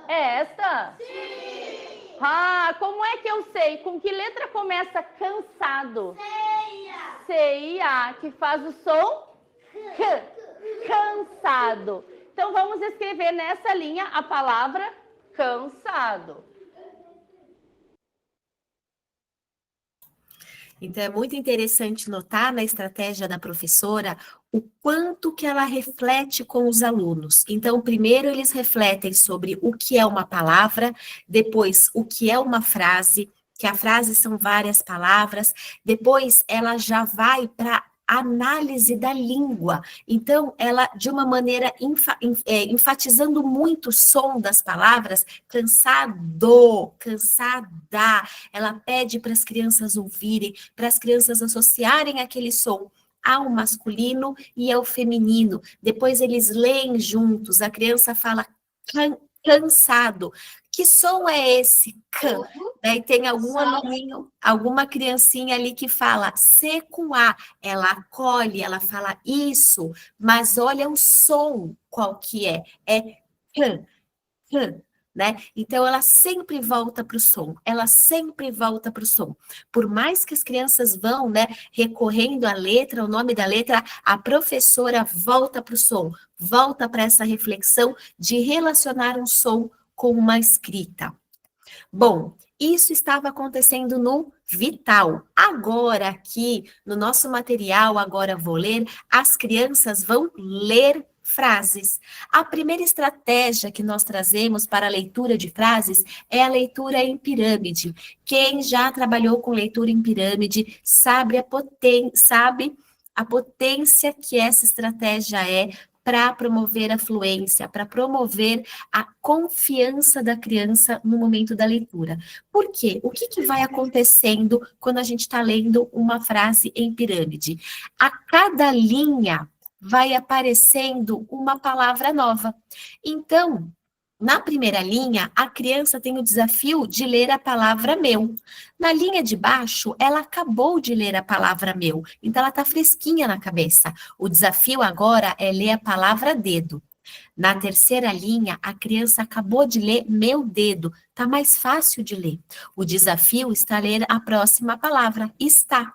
É esta? Sim. Ah, como é que eu sei? Com que letra começa cansado? C-I-A. C-I-A, que faz o som C. Cansado. Então vamos escrever nessa linha a palavra cansado. Então, é muito interessante notar na estratégia da professora o quanto que ela reflete com os alunos. Então, primeiro eles refletem sobre o que é uma palavra, depois o que é uma frase, que a frase são várias palavras, depois ela já vai para análise da língua. Então, ela, de uma maneira enfatizando muito o som das palavras, cansado, cansada, ela pede para as crianças ouvirem, para as crianças associarem aquele som ao masculino e ao feminino. Depois eles leem juntos, a criança fala cansado. Que som é esse? Can. Daí tem algum aluninho, alguma criancinha ali que fala C com A. Ela acolhe, ela fala isso, mas olha o som qual que é. É can, can. Né? Então, ela sempre volta para o som, ela sempre volta para o som. Por mais que as crianças vão, né, recorrendo à letra, o nome da letra, a professora volta para o som, volta para essa reflexão de relacionar um som com uma escrita. Bom, isso estava acontecendo no Vital. Agora, aqui, no nosso material, agora vou ler, as crianças vão ler frases. A primeira estratégia que nós trazemos para a leitura de frases é a leitura em pirâmide. Quem já trabalhou com leitura em pirâmide sabe a potência que essa estratégia é para promover a fluência, para promover a confiança da criança no momento da leitura. Por quê? O que vai acontecendo quando a gente está lendo uma frase em pirâmide? A cada linha vai aparecendo uma palavra nova. Então, na primeira linha, a criança tem o desafio de ler a palavra meu. Na linha de baixo, ela acabou de ler a palavra meu, então ela está fresquinha na cabeça. O desafio agora é ler a palavra dedo. Na terceira linha, a criança acabou de ler meu dedo, está mais fácil de ler. O desafio está a ler a próxima palavra, está.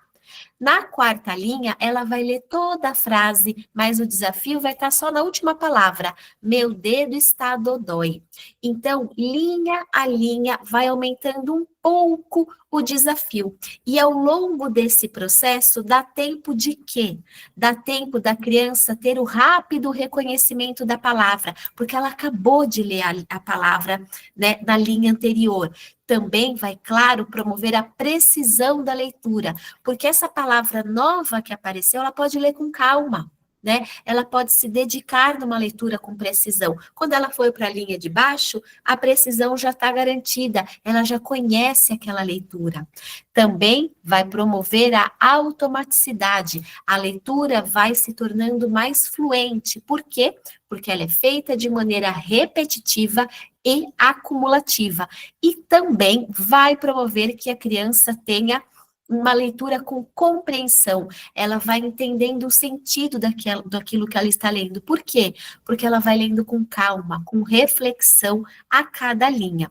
Na quarta linha, ela vai ler toda a frase, mas o desafio vai estar só na última palavra. Meu dedo está dodói. Então, linha a linha, vai aumentando um pouco o desafio. E ao longo desse processo, dá tempo de quê? Dá tempo da criança ter o rápido reconhecimento da palavra, porque ela acabou de ler a palavra, né, na linha anterior. Também vai, claro, promover a precisão da leitura, porque essa palavra nova que apareceu, ela pode ler com calma, né? Ela pode se dedicar numa leitura com precisão. Quando ela for para a linha de baixo, a precisão já está garantida, ela já conhece aquela leitura. Também vai promover a automaticidade. A leitura vai se tornando mais fluente. Por quê? Porque ela é feita de maneira repetitiva e acumulativa. E também vai promover que a criança tenha uma leitura com compreensão, ela vai entendendo o sentido daquilo que ela está lendo. Por quê? Porque ela vai lendo com calma, com reflexão a cada linha.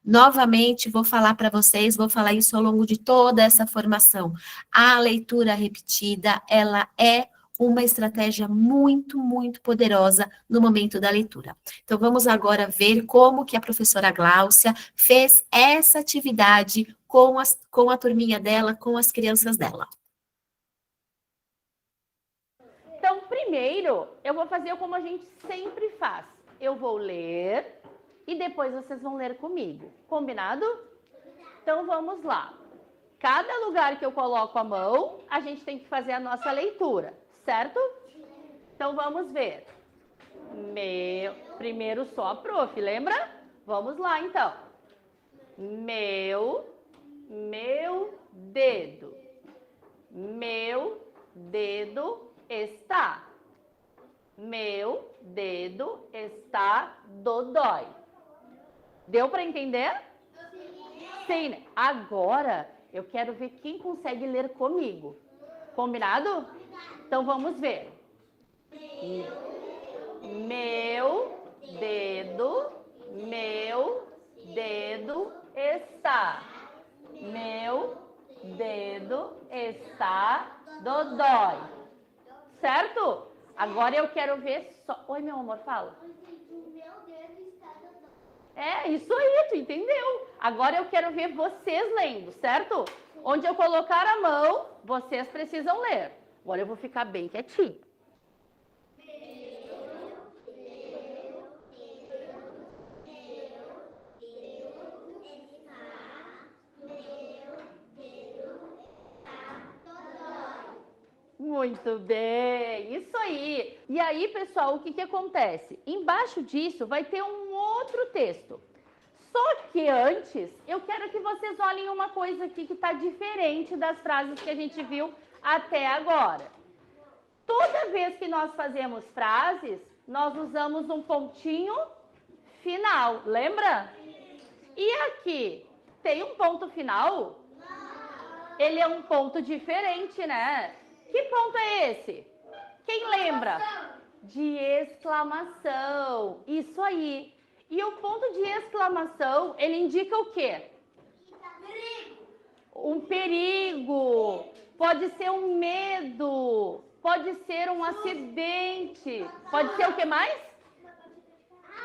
Novamente, vou falar para vocês, vou falar isso ao longo de toda essa formação. A leitura repetida, ela é uma estratégia muito, muito poderosa no momento da leitura. Então, vamos agora ver como que a professora Gláucia fez essa atividade com a turminha dela, com as crianças dela. Então, primeiro, eu vou fazer como a gente sempre faz. Eu vou ler e depois vocês vão ler comigo. Combinado? Então, vamos lá. Cada lugar que eu coloco a mão, a gente tem que fazer a nossa leitura, certo? Então, vamos ver. Primeiro só a prof, lembra? Vamos lá, então. Meu dedo. Meu dedo está. Meu dedo está dodói. Deu para entender? Sim, né? Agora eu quero ver quem consegue ler comigo. Combinado? Então vamos ver. Meu dedo está. Meu dedo está dodói. Certo? Agora eu quero ver só. Oi, meu amor, fala. É, isso aí, tu entendeu. Agora eu quero ver vocês lendo, certo? Onde eu colocar a mão, vocês precisam ler. Agora eu vou ficar bem quietinho. Muito bem, isso aí. E aí, pessoal, o que acontece? Embaixo disso vai ter um outro texto. Só que antes, eu quero que vocês olhem uma coisa aqui que está diferente das frases que a gente viu até agora. Toda vez que nós fazemos frases, nós usamos um pontinho final, lembra? E aqui, tem um ponto final? Ele é um ponto diferente, né? Que ponto é esse? Quem lembra? De exclamação. Isso aí. E o ponto de exclamação, ele indica o quê? Um perigo. Pode ser um medo. Pode ser um acidente. Pode ser o que mais?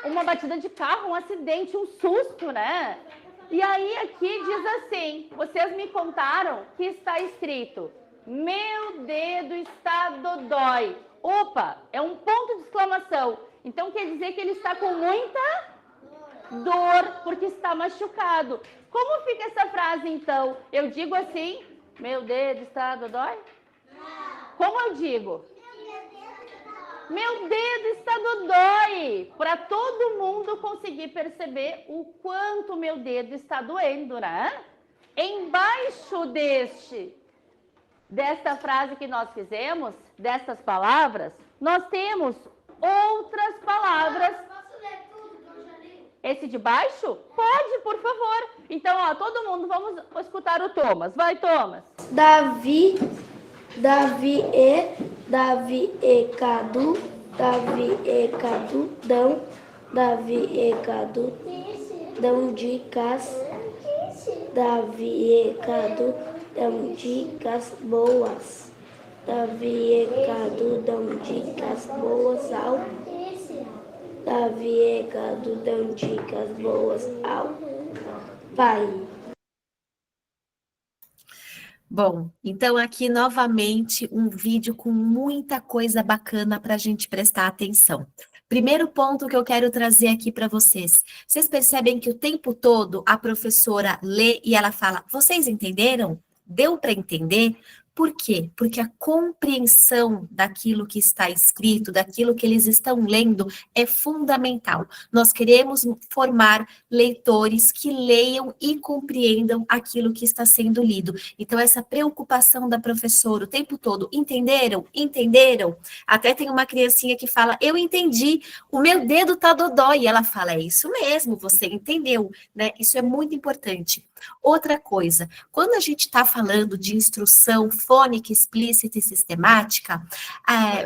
Uma batida de carro, um acidente, um susto, né? E aí aqui diz assim, vocês me contaram que está escrito: meu dedo está dodói. Opa, é um ponto de exclamação. Então quer dizer que ele está com muita dor, porque está machucado. Como fica essa frase então? Eu digo assim, meu dedo está dodói? Como eu digo? Meu dedo está dodói. Para todo mundo conseguir perceber o quanto meu dedo está doendo, né? Embaixo desta frase que nós fizemos, dessas palavras, nós temos outras palavras. Posso ler tudo que eu já li? Esse de baixo? Pode, por favor. Então, ó, todo mundo, vamos escutar o Thomas. Vai, Thomas. Davi e Cadu, dão dicas, Davi e Cadu dão dicas boas, Davi e Cadu dão dicas boas ao, Davi e Cadu dão dicas boas ao pai. Bom, então aqui novamente um vídeo com muita coisa bacana para a gente prestar atenção. Primeiro ponto que eu quero trazer aqui para vocês. Vocês percebem que o tempo todo a professora lê e ela fala, vocês entenderam? Deu para entender? Por quê? Porque a compreensão daquilo que está escrito, daquilo que eles estão lendo, é fundamental. Nós queremos formar leitores que leiam e compreendam aquilo que está sendo lido. Então, essa preocupação da professora o tempo todo, entenderam? Entenderam? Até tem uma criancinha que fala, eu entendi, o meu dedo tá dodói. E ela fala, é isso mesmo, você entendeu, né? Isso é muito importante. Outra coisa, quando a gente está falando de instrução fônica, explícita e sistemática,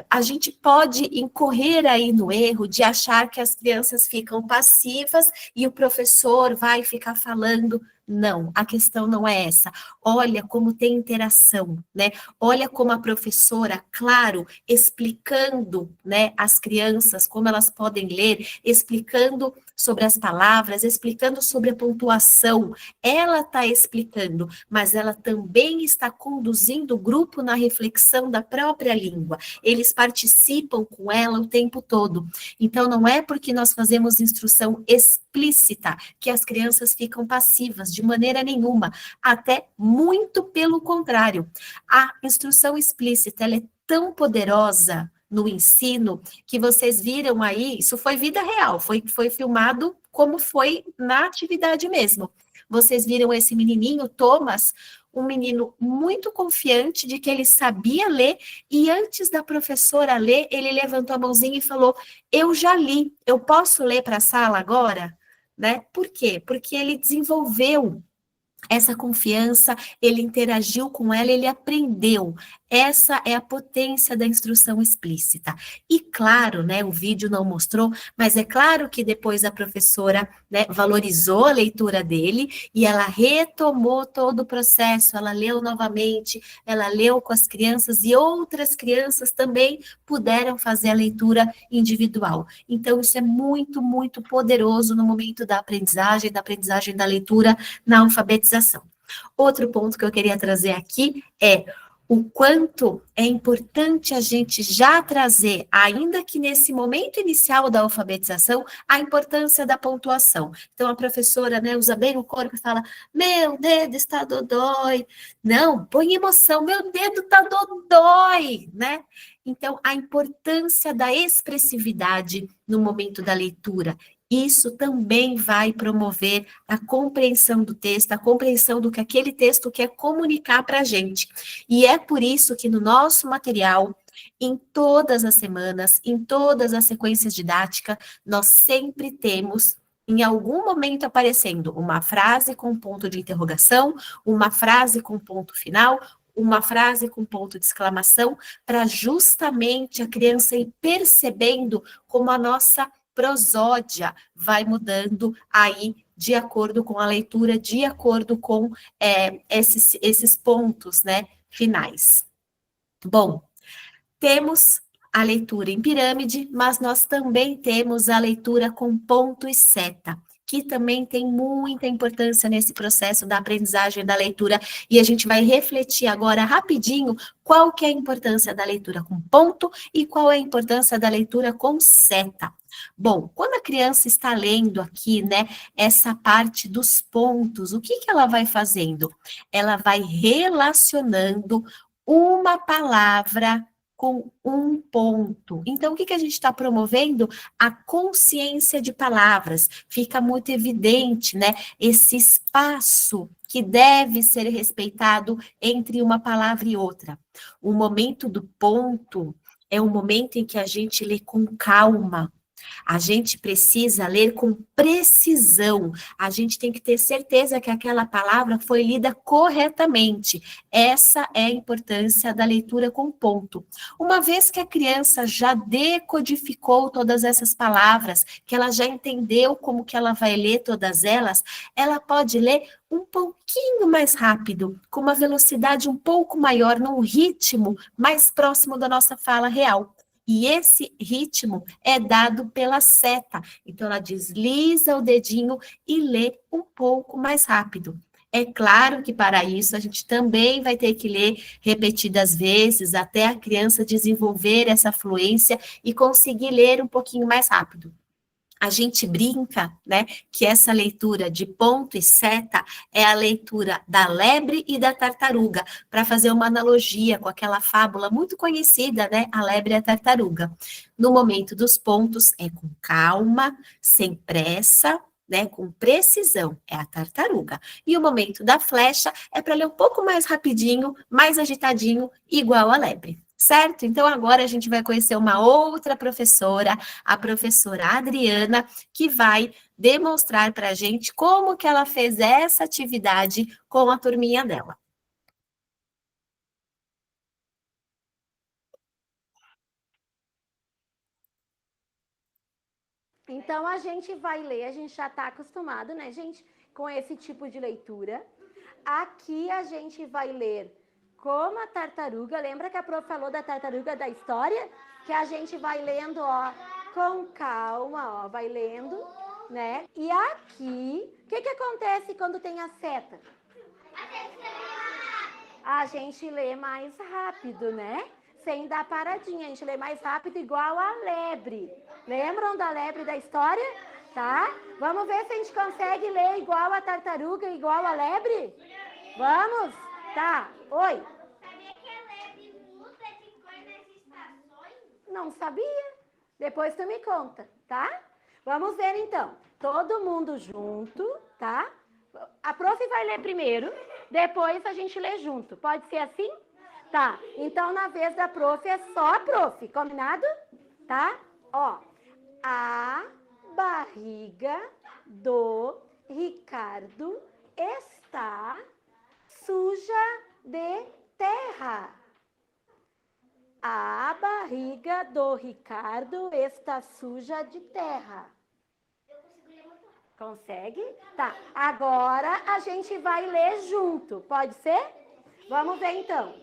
a gente pode incorrer aí no erro de achar que as crianças ficam passivas e o professor vai ficar falando. Não, a questão não é essa. Olha como tem interação, né? Olha como a professora, claro, explicando, né, as crianças como elas podem ler, explicando sobre as palavras, explicando sobre a pontuação. Ela está explicando, mas ela também está conduzindo o grupo na reflexão da própria língua. Eles participam com ela o tempo todo. Então, não é porque nós fazemos instrução explícita que as crianças ficam passivas, de maneira nenhuma. Até muito pelo contrário. A instrução explícita, ela é tão poderosa no ensino, que vocês viram aí, isso foi vida real, foi filmado como foi na atividade mesmo. vocês viram esse menininho, Thomas, um menino muito confiante de que ele sabia ler, e antes da professora ler, ele levantou a mãozinha e falou: eu já li, eu posso ler para a sala agora? Né? Por quê? Porque ele desenvolveu essa confiança, ele interagiu com ela, ele aprendeu. Essa é a potência da instrução explícita. E claro, né, o vídeo não mostrou, mas é claro que depois a professora, né, valorizou a leitura dele e ela retomou todo o processo, ela leu novamente, ela leu com as crianças e outras crianças também puderam fazer a leitura individual. Então, isso é muito, muito poderoso no momento da aprendizagem da leitura na alfabetização. Outro ponto que eu queria trazer aqui é o quanto é importante a gente já trazer, ainda que nesse momento inicial da alfabetização, a importância da pontuação. Então, a professora, né, usa bem o corpo e fala: meu dedo está dodói. Não, põe emoção, meu dedo está dodói, né? Então, a importância da expressividade no momento da leitura. Isso também vai promover a compreensão do texto, a compreensão do que aquele texto quer comunicar para a gente. E é por isso que no nosso material, em todas as semanas, em todas as sequências didáticas, nós sempre temos, em algum momento, aparecendo uma frase com ponto de interrogação, uma frase com ponto final, uma frase com ponto de exclamação, para justamente a criança ir percebendo como a nossa prosódia vai mudando aí de acordo com a leitura, de acordo com esses pontos, né, finais. Bom, temos a leitura em pirâmide, mas nós também temos a leitura com ponto e seta, que também tem muita importância nesse processo da aprendizagem da leitura, e a gente vai refletir agora rapidinho qual que é a importância da leitura com ponto e qual é a importância da leitura com seta. Bom, quando a criança está lendo aqui, né, essa parte dos pontos, o que ela vai fazendo? Ela vai relacionando uma palavra com um ponto. Então, o que a gente está promovendo? A consciência de palavras. Fica muito evidente, né, esse espaço que deve ser respeitado entre uma palavra e outra. O momento do ponto é um momento em que a gente lê com calma. A gente precisa ler com precisão. A gente tem que ter certeza que aquela palavra foi lida corretamente. Essa é a importância da leitura com ponto. Uma vez que a criança já decodificou todas essas palavras, que ela já entendeu como que ela vai ler todas elas, ela pode ler um pouquinho mais rápido, com uma velocidade um pouco maior, num ritmo mais próximo da nossa fala real. E esse ritmo é dado pela seta. Então, ela desliza o dedinho e lê um pouco mais rápido. É claro que para isso a gente também vai ter que ler repetidas vezes até a criança desenvolver essa fluência e conseguir ler um pouquinho mais rápido. A gente brinca, né, que essa leitura de ponto e seta é a leitura da lebre e da tartaruga, para fazer uma analogia com aquela fábula muito conhecida, né, a lebre e a tartaruga. No momento dos pontos é com calma, sem pressa, né, com precisão, é a tartaruga. E o momento da flecha é para ler um pouco mais rapidinho, mais agitadinho, igual a lebre. Certo? Então, agora a gente vai conhecer uma outra professora, a professora Adriana, que vai demonstrar para a gente como que ela fez essa atividade com a turminha dela. Então, a gente vai ler, a gente já está acostumado, né, gente, com esse tipo de leitura. Aqui a gente vai ler como a tartaruga, lembra que a prof falou da tartaruga da história? Que a gente vai lendo, ó, com calma, ó, vai lendo, né? E aqui, o que acontece quando tem a seta? A gente lê mais rápido, né? Sem dar paradinha, a gente lê mais rápido igual a lebre. Lembram da lebre da história? Tá? Vamos ver se a gente consegue ler igual a tartaruga, igual a lebre? Vamos? Tá. Oi. Sabia que a lebre muda de cor nas estações? Não sabia? Depois tu me conta, tá? Vamos ver então. Todo mundo junto, tá? A prof vai ler primeiro, depois a gente lê junto. Pode ser assim? Tá. Então, na vez da prof, é só a prof. Combinado? Tá? Ó. A barriga do Ricardo está suja de terra. A barriga do Ricardo está suja de terra. Consegue? Tá. Agora a gente vai ler junto. Pode ser? Vamos ver então.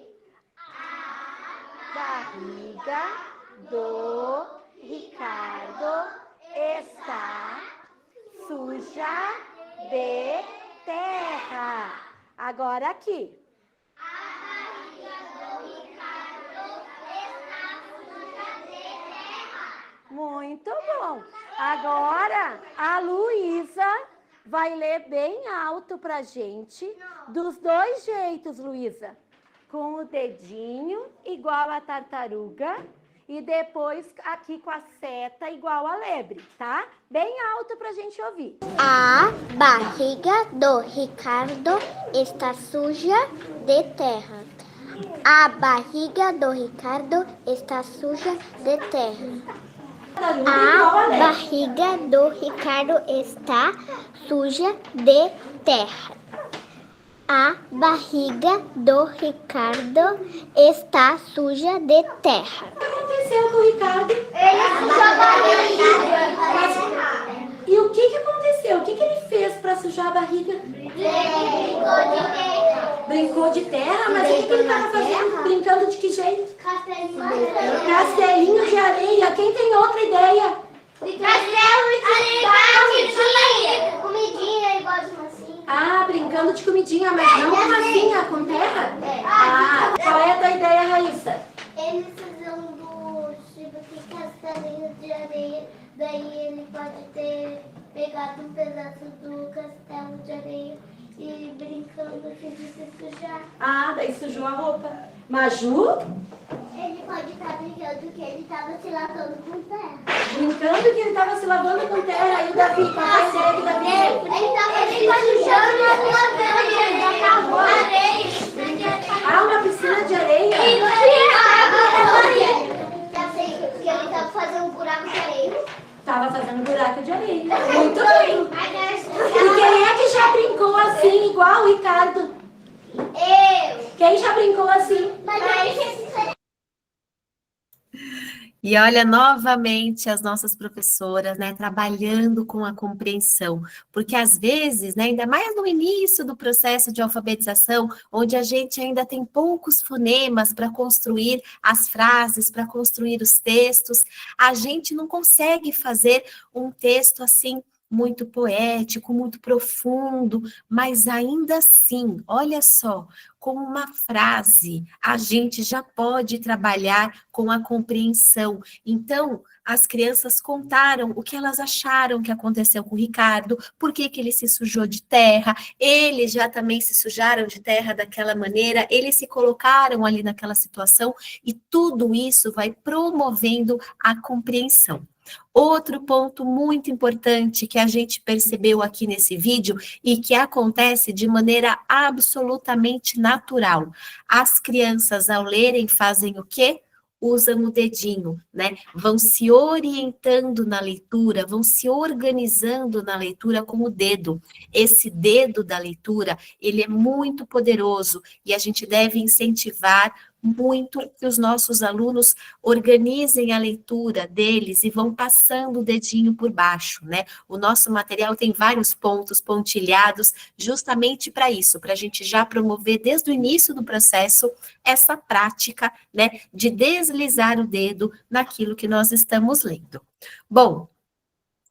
A barriga do Ricardo está suja de terra. Agora aqui. Muito bom. Agora, a Luísa vai ler bem alto pra gente, dos dois jeitos, Luísa. Com o dedinho, igual a tartaruga, e depois aqui com a seta, igual a lebre, tá? Bem alto pra gente ouvir. A barriga do Ricardo está suja de terra. A barriga do Ricardo está suja de terra. A barriga do Ricardo está suja de terra. A barriga do Ricardo está suja de terra. O que aconteceu com o Ricardo? Ele sujou a barriga. E o que aconteceu? O que ele fez para sujar a barriga? Brincou de terra? Mas o que ele estava fazendo? Brincando de que jeito? Castelinho de areia. Quem tem outra ideia? Castelo de areia. Comidinha igual de massinha. Ah, brincando de comidinha, mas não com massinha, com terra? Ah, qual é a tua ideia, Raíssa? Eles faziam do tipo que castelinho de areia. Daí ele pode ter pegado um pedaço do castelo de areia e brincando de se sujar. Ah, daí sujou a roupa. Maju? Ele pode estar brincando que ele estava se lavando com terra. Brincando que ele estava se lavando com terra. E o Davi, qual vai ser que o Davi? Ele estava se sujando e lavando areia. Ah, uma piscina de areia. Já sei que ele estava fazendo um buraco de areia. Estava fazendo buraco de areia. Muito bem. E quem é que já brincou assim, igual o Ricardo? Eu. Quem já brincou assim? E olha, novamente, as nossas professoras, né, trabalhando com a compreensão, porque às vezes, né, ainda mais no início do processo de alfabetização, onde a gente ainda tem poucos fonemas para construir as frases, para construir os textos, a gente não consegue fazer um texto assim, muito poético, muito profundo, mas ainda assim, olha só, com uma frase, a gente já pode trabalhar com a compreensão. Então, as crianças contaram o que elas acharam que aconteceu com o Ricardo, por que ele se sujou de terra, eles já também se sujaram de terra daquela maneira, eles se colocaram ali naquela situação, e tudo isso vai promovendo a compreensão. Outro ponto muito importante que a gente percebeu aqui nesse vídeo e que acontece de maneira absolutamente natural. As crianças, ao lerem, fazem o quê? Usam o dedinho, né? Vão se orientando na leitura, vão se organizando na leitura com o dedo. Esse dedo da leitura, ele é muito poderoso e a gente deve incentivar muito que os nossos alunos organizem a leitura deles e vão passando o dedinho por baixo, né? O nosso material tem vários pontos pontilhados justamente para isso, para a gente já promover desde o início do processo essa prática, né, de deslizar o dedo naquilo que nós estamos lendo. Bom,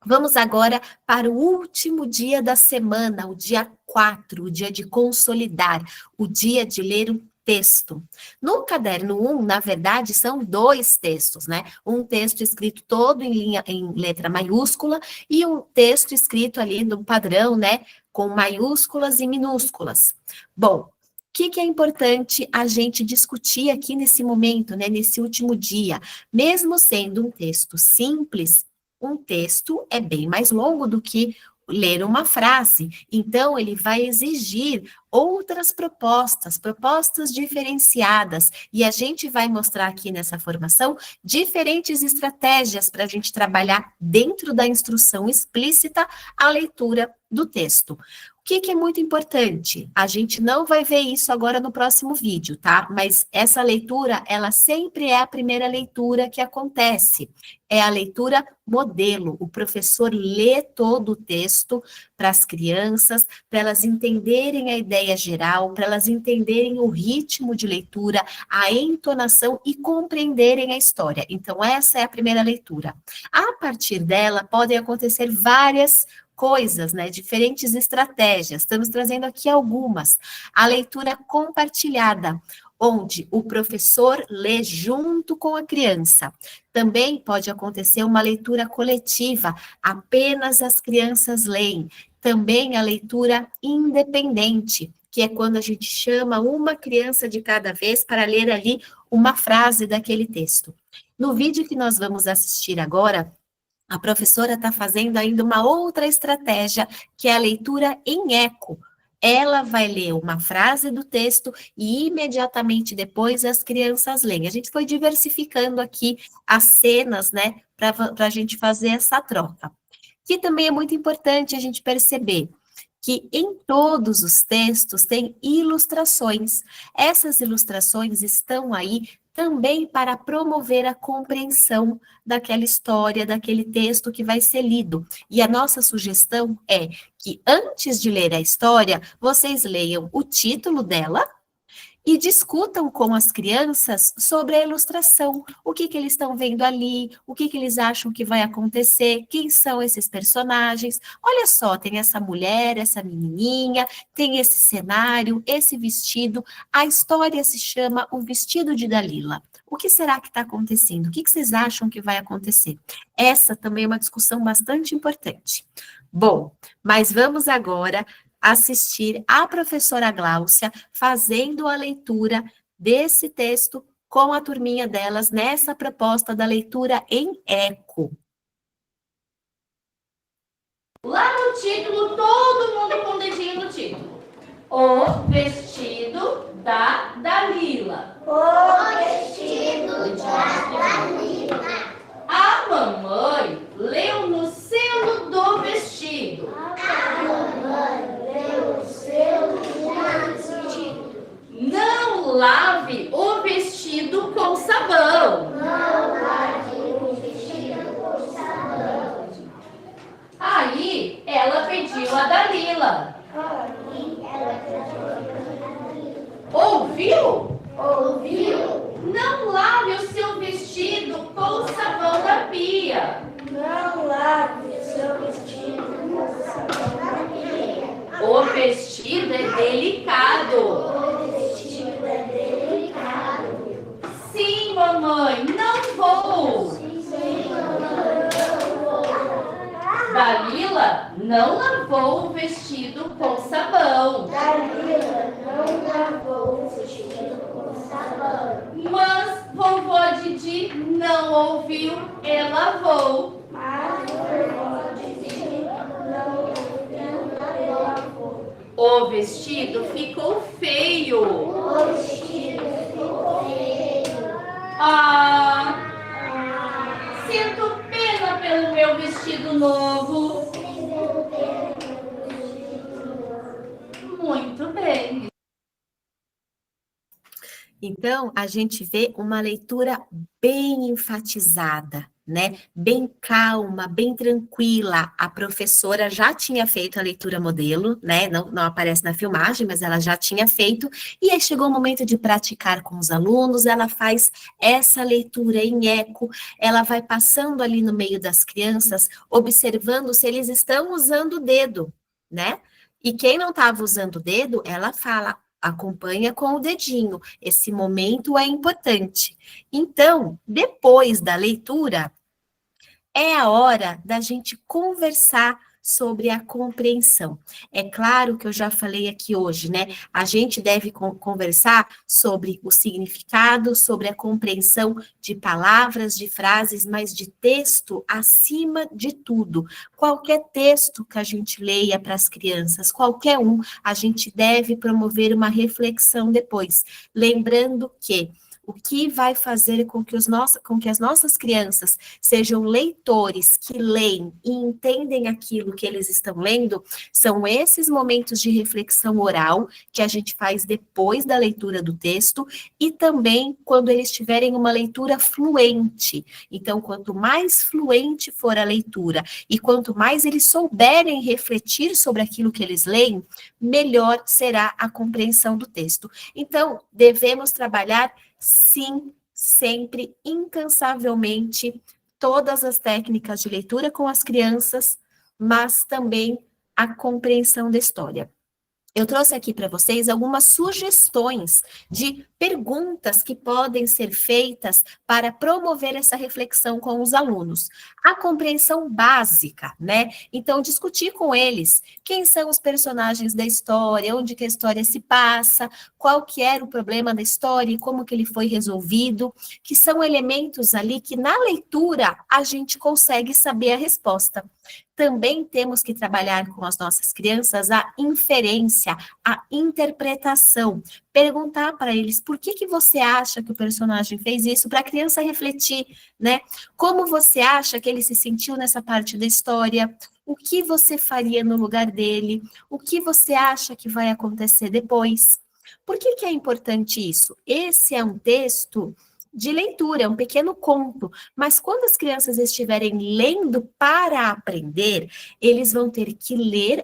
vamos agora para o último dia da semana, o dia 4, o dia de consolidar, o dia de ler um texto. No caderno 1, na verdade, são 2 textos, né? Um texto escrito todo em letra maiúscula e um texto escrito ali no padrão, né? Com maiúsculas e minúsculas. Bom, o que é importante a gente discutir aqui nesse momento, né? Nesse último dia? Mesmo sendo um texto simples, um texto é bem mais longo do que ler uma frase. Então, ele vai exigir outras propostas diferenciadas. E a gente vai mostrar aqui nessa formação diferentes estratégias para a gente trabalhar dentro da instrução explícita a leitura do texto. O que é muito importante? A gente não vai ver isso agora no próximo vídeo, tá? Mas essa leitura, ela sempre é a primeira leitura que acontece. É a leitura modelo. O professor lê todo o texto para as crianças, para elas entenderem a ideia geral, para elas entenderem o ritmo de leitura, a entonação e compreenderem a história. Então, essa é a primeira leitura. A partir dela, podem acontecer várias coisas, né? Diferentes estratégias. Estamos trazendo aqui algumas. A leitura compartilhada, onde o professor lê junto com a criança. Também pode acontecer uma leitura coletiva, apenas as crianças leem. Também a leitura independente, que é quando a gente chama uma criança de cada vez para ler ali uma frase daquele texto. No vídeo que nós vamos assistir agora, a professora está fazendo ainda uma outra estratégia, que é a leitura em eco. Ela vai ler uma frase do texto e imediatamente depois as crianças leem. A gente foi diversificando aqui as cenas, né, para a gente fazer essa troca. Que também é muito importante a gente perceber que em todos os textos tem ilustrações. Essas ilustrações estão aí também para promover a compreensão daquela história, daquele texto que vai ser lido. E a nossa sugestão é que antes de ler a história, vocês leiam o título dela e discutam com as crianças sobre a ilustração, o que eles estão vendo ali, o que eles acham que vai acontecer, quem são esses personagens. Olha só, tem essa mulher, essa menininha, tem esse cenário, esse vestido. A história se chama O Vestido de Dalila. O que será que está acontecendo? O que vocês acham que vai acontecer? Essa também é uma discussão bastante importante. Bom, mas vamos agora assistir a professora Gláucia fazendo a leitura desse texto com a turminha delas nessa proposta da leitura em eco. Lá no título, todo mundo com o dedinho no título. O vestido da Dalila. O vestido da Dalila. A mamãe leu no selo do vestido. A mamãe leu o selo do vestido. Não lave o vestido com sabão. Não lave o vestido com sabão. Aí ela pediu a Dalila. Aí ela pediu a Dalila. Ouviu? Ouviu? Não lave o seu vestido com sabão da pia. Não lave o seu vestido com sabão da pia. O vestido é delicado. O vestido é delicado. Sim, mamãe, não vou. Sim, mamãe, não vou. Dalila não lavou o vestido com sabão. Dalila não lavou o vestido com sabão. Mas vovó Didi não ouviu e lavou. Mas vovó Didi não ouviu, ela lavou. O vestido ficou feio. O vestido ficou feio. Ah, sinto pena pelo meu vestido novo. Muito bem. Então, a gente vê uma leitura bem enfatizada, né? Bem calma, bem tranquila. A professora já tinha feito a leitura modelo, né? Não aparece na filmagem, mas ela já tinha feito. E aí chegou o momento de praticar com os alunos, ela faz essa leitura em eco, ela vai passando ali no meio das crianças, observando se eles estão usando o dedo, né? E quem não estava usando o dedo, ela fala, acompanha com o dedinho. Esse momento é importante. Então, depois da leitura, é a hora da gente conversar sobre a compreensão. É claro que eu já falei aqui hoje, né? A gente deve conversar sobre o significado, sobre a compreensão de palavras, de frases, mas de texto acima de tudo. Qualquer texto que a gente leia para as crianças, qualquer um, a gente deve promover uma reflexão depois, lembrando que o que vai fazer com que as nossas crianças sejam leitores que leem e entendem aquilo que eles estão lendo, são esses momentos de reflexão oral que a gente faz depois da leitura do texto e também quando eles tiverem uma leitura fluente. Então, quanto mais fluente for a leitura e quanto mais eles souberem refletir sobre aquilo que eles leem, melhor será a compreensão do texto. Então, devemos trabalhar sim, sempre, incansavelmente, todas as técnicas de leitura com as crianças, mas também a compreensão da história. Eu trouxe aqui para vocês algumas sugestões de perguntas que podem ser feitas para promover essa reflexão com os alunos. A compreensão básica, né? Então, discutir com eles quem são os personagens da história, onde que a história se passa, qual que era o problema da história e como que ele foi resolvido, que são elementos ali que na leitura a gente consegue saber a resposta. Também temos que trabalhar com as nossas crianças a inferência, a interpretação. Perguntar para eles por que você acha que o personagem fez isso, para a criança refletir, né? Como você acha que ele se sentiu nessa parte da história? O que você faria no lugar dele? O que você acha que vai acontecer depois? Por que é importante isso? Esse é um texto de leitura, é um pequeno conto, mas quando as crianças estiverem lendo para aprender, eles vão ter que ler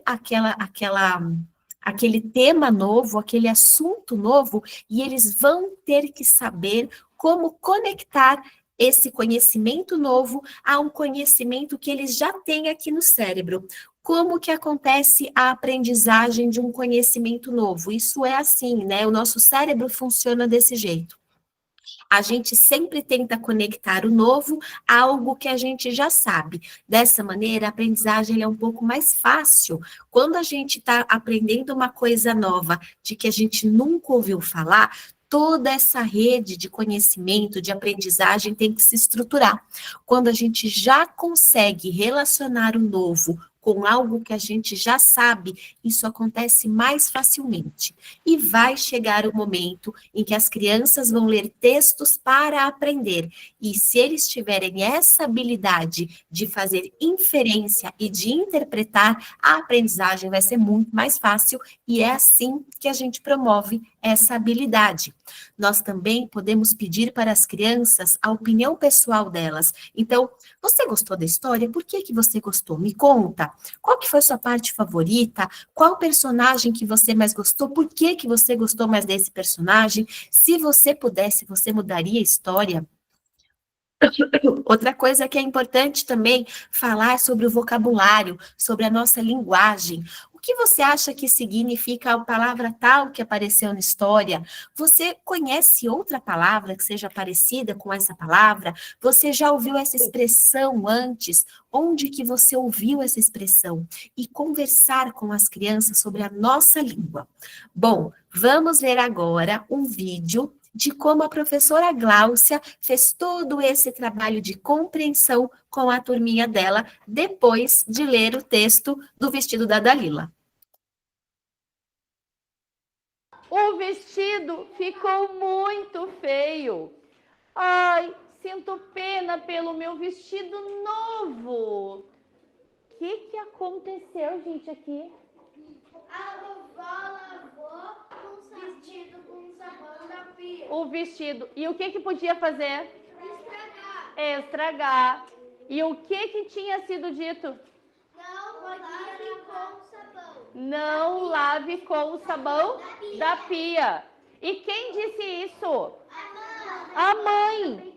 aquele tema novo, aquele assunto novo, e eles vão ter que saber como conectar esse conhecimento novo a um conhecimento que eles já têm aqui no cérebro. Como que acontece a aprendizagem de um conhecimento novo? Isso é assim, né? O nosso cérebro funciona desse jeito. A gente sempre tenta conectar o novo a algo que a gente já sabe. Dessa maneira, a aprendizagem é um pouco mais fácil. Quando a gente está aprendendo uma coisa nova, de que a gente nunca ouviu falar, toda essa rede de conhecimento, de aprendizagem tem que se estruturar. Quando a gente já consegue relacionar o novo com algo que a gente já sabe, isso acontece mais facilmente. E vai chegar o momento em que as crianças vão ler textos para aprender. E se eles tiverem essa habilidade de fazer inferência e de interpretar, a aprendizagem vai ser muito mais fácil e é assim que a gente promove essa habilidade. Nós também podemos pedir para as crianças a opinião pessoal delas. Então, você gostou da história? Por que você gostou? Me conta. Qual que foi sua parte favorita? Qual personagem que você mais gostou? Por que você gostou mais desse personagem? Se você pudesse, você mudaria a história? Outra coisa que é importante também falar sobre o vocabulário, sobre a nossa linguagem. O que você acha que significa a palavra tal que apareceu na história? Você conhece outra palavra que seja parecida com essa palavra? Você já ouviu essa expressão antes? Onde que você ouviu essa expressão? E conversar com as crianças sobre a nossa língua. Bom, vamos ver agora um vídeo de como a professora Gláucia fez todo esse trabalho de compreensão com a turminha dela, depois de ler o texto do vestido da Dalila. O vestido ficou muito feio. Ai, sinto pena pelo meu vestido novo. O que aconteceu, gente, aqui? A vovó lavou o vestido com sabão da pia. O vestido. E o que podia fazer? Estragar. Estragar. E o que tinha sido dito? Não lave com sabão. Não lave com o sabão da pia. E quem disse isso? A mãe.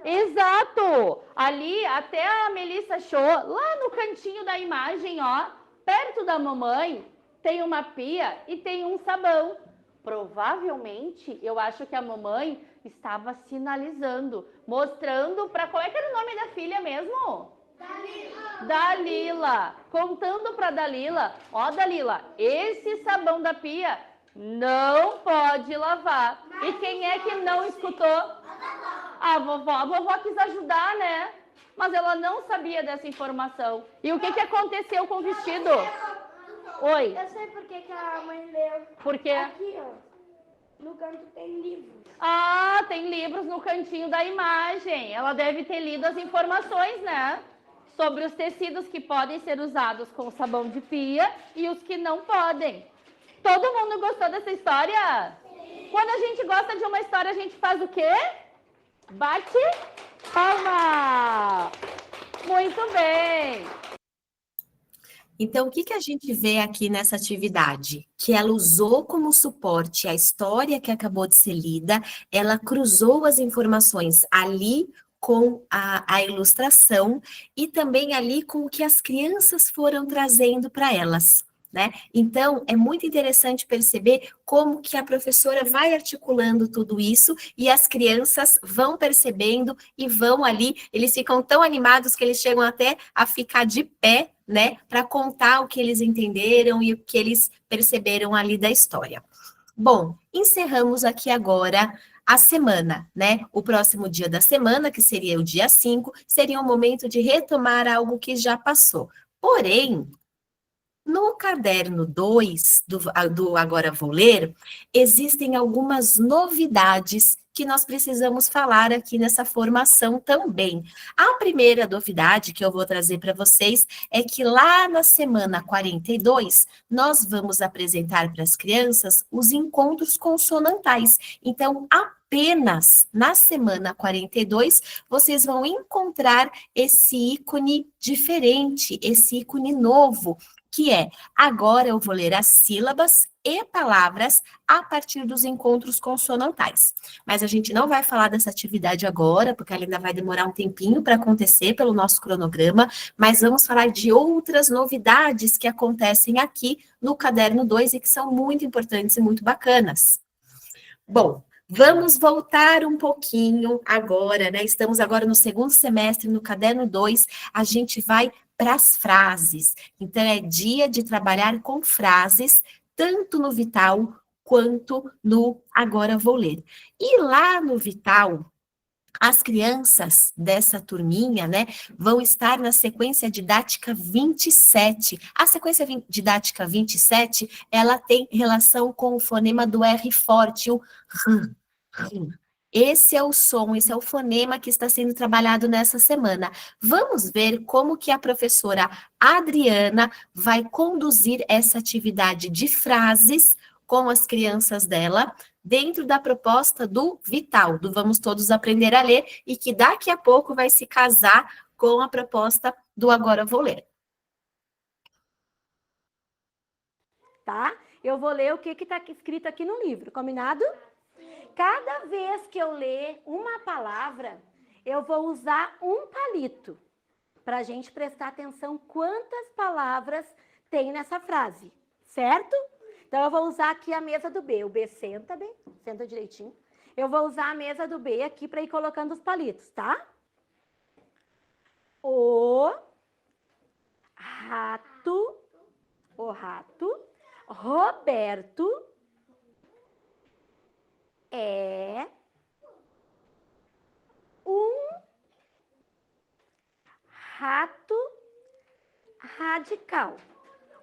Exato. Ali, até a Melissa achou, lá no cantinho da imagem, ó, perto da mamãe, tem uma pia e tem um sabão. Provavelmente, eu acho que a mamãe estava sinalizando, mostrando para... Qual é que era o nome da filha mesmo? Dalila. Contando para Dalila, ó Dalila, esse sabão da pia não pode lavar. E quem é que não escutou? A vovó. A vovó quis ajudar, né? Mas ela não sabia dessa informação. E o que aconteceu com o vestido? Oi. Eu sei por que a mãe leu. Por quê? Aqui, ó. No canto tem livros. Ah, tem livros no cantinho da imagem. Ela deve ter lido as informações, né? Sobre os tecidos que podem ser usados com sabão de pia e os que não podem. Todo mundo gostou dessa história? Sim. Quando a gente gosta de uma história, a gente faz o quê? Bate palma! Muito bem! Então, o que a gente vê aqui nessa atividade? Que ela usou como suporte a história que acabou de ser lida, ela cruzou as informações ali com a ilustração e também ali com o que as crianças foram trazendo para elas, né? Então, é muito interessante perceber como que a professora vai articulando tudo isso e as crianças vão percebendo e vão ali, eles ficam tão animados que eles chegam até a ficar de pé, né, para contar o que eles entenderam e o que eles perceberam ali da história. Bom, encerramos aqui agora a semana, né? O próximo dia da semana, que seria o dia 5, seria um momento de retomar algo que já passou. Porém, no caderno 2 do Agora Vou Ler, existem algumas novidades que nós precisamos falar aqui nessa formação também. A primeira novidade que eu vou trazer para vocês é que lá na semana 42, nós vamos apresentar para as crianças os encontros consonantais. Então, apenas na semana 42, vocês vão encontrar esse ícone diferente, esse ícone novo, que é, agora eu vou ler as sílabas e palavras a partir dos encontros consonantais. Mas a gente não vai falar dessa atividade agora, porque ela ainda vai demorar um tempinho para acontecer pelo nosso cronograma, mas vamos falar de outras novidades que acontecem aqui no caderno 2 e que são muito importantes e muito bacanas. Bom, vamos voltar um pouquinho agora, né? Estamos agora no segundo semestre, no caderno 2, a gente vai para as frases. Então, é dia de trabalhar com frases, tanto no Vital quanto no Agora Vou Ler. E lá no Vital, as crianças dessa turminha, né, vão estar na sequência didática 27. A sequência didática 27, ela tem relação com o fonema do R forte, o R. Esse é o som, esse é o fonema que está sendo trabalhado nessa semana. Vamos ver como que a professora Adriana vai conduzir essa atividade de frases com as crianças dela, dentro da proposta do Vital, do Vamos Todos Aprender a Ler, e que daqui a pouco vai se casar com a proposta do Agora Vou Ler. Tá? Eu vou ler o que está escrito aqui no livro, combinado? Cada vez que eu ler uma palavra, eu vou usar um palito para a gente prestar atenção quantas palavras tem nessa frase, certo? Então, eu vou usar aqui a mesa do B. O B senta bem, senta direitinho. Eu vou usar a mesa do B aqui para ir colocando os palitos, tá? O rato, Roberto é um rato radical.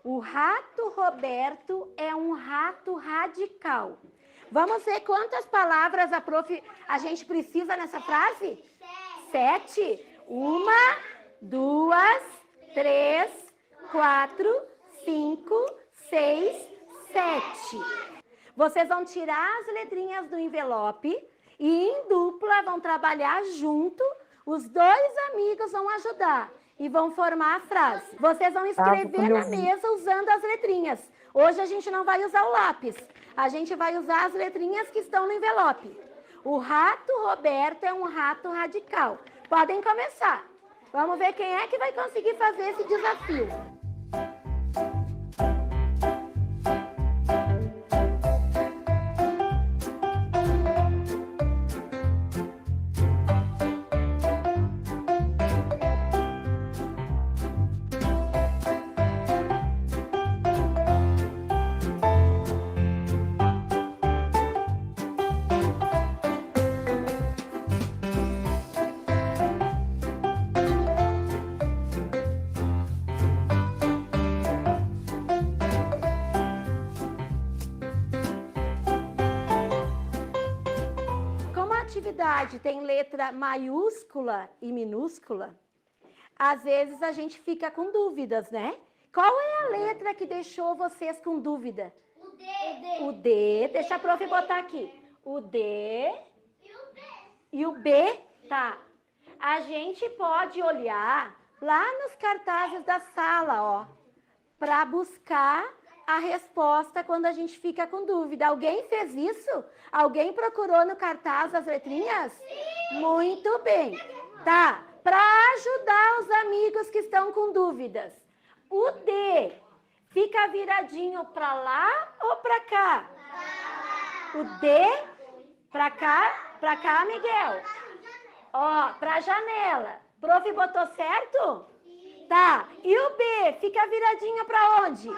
O rato Roberto é um rato radical. Vamos ver quantas palavras a gente precisa nessa frase? 7. 1, 2, 3, 4, 5, 6, 7. Vocês vão tirar as letrinhas do envelope e em dupla vão trabalhar junto. Os dois amigos vão ajudar e vão formar a frase. Vocês vão escrever na mesa usando as letrinhas. Hoje a gente não vai usar o lápis. A gente vai usar as letrinhas que estão no envelope. O rato Roberto é um rato radical. Podem começar. Vamos ver quem é que vai conseguir fazer esse desafio. atividade tem letra maiúscula e minúscula, às vezes a gente fica com dúvidas, né? Qual é a letra que deixou vocês com dúvida? O D. O D. Deixa a prof botar aqui. O D. E o B. Tá. A gente pode olhar lá nos cartazes da sala, ó, para buscar a resposta quando a gente fica com dúvida. Alguém fez isso? Alguém procurou no cartaz as letrinhas? Sim. Muito bem. Tá. Para ajudar os amigos que estão com dúvidas. O D fica viradinho para lá ou para cá? O D para cá, Miguel. Ó, para a janela. Prof, botou certo? Tá. E o B fica viradinho para onde?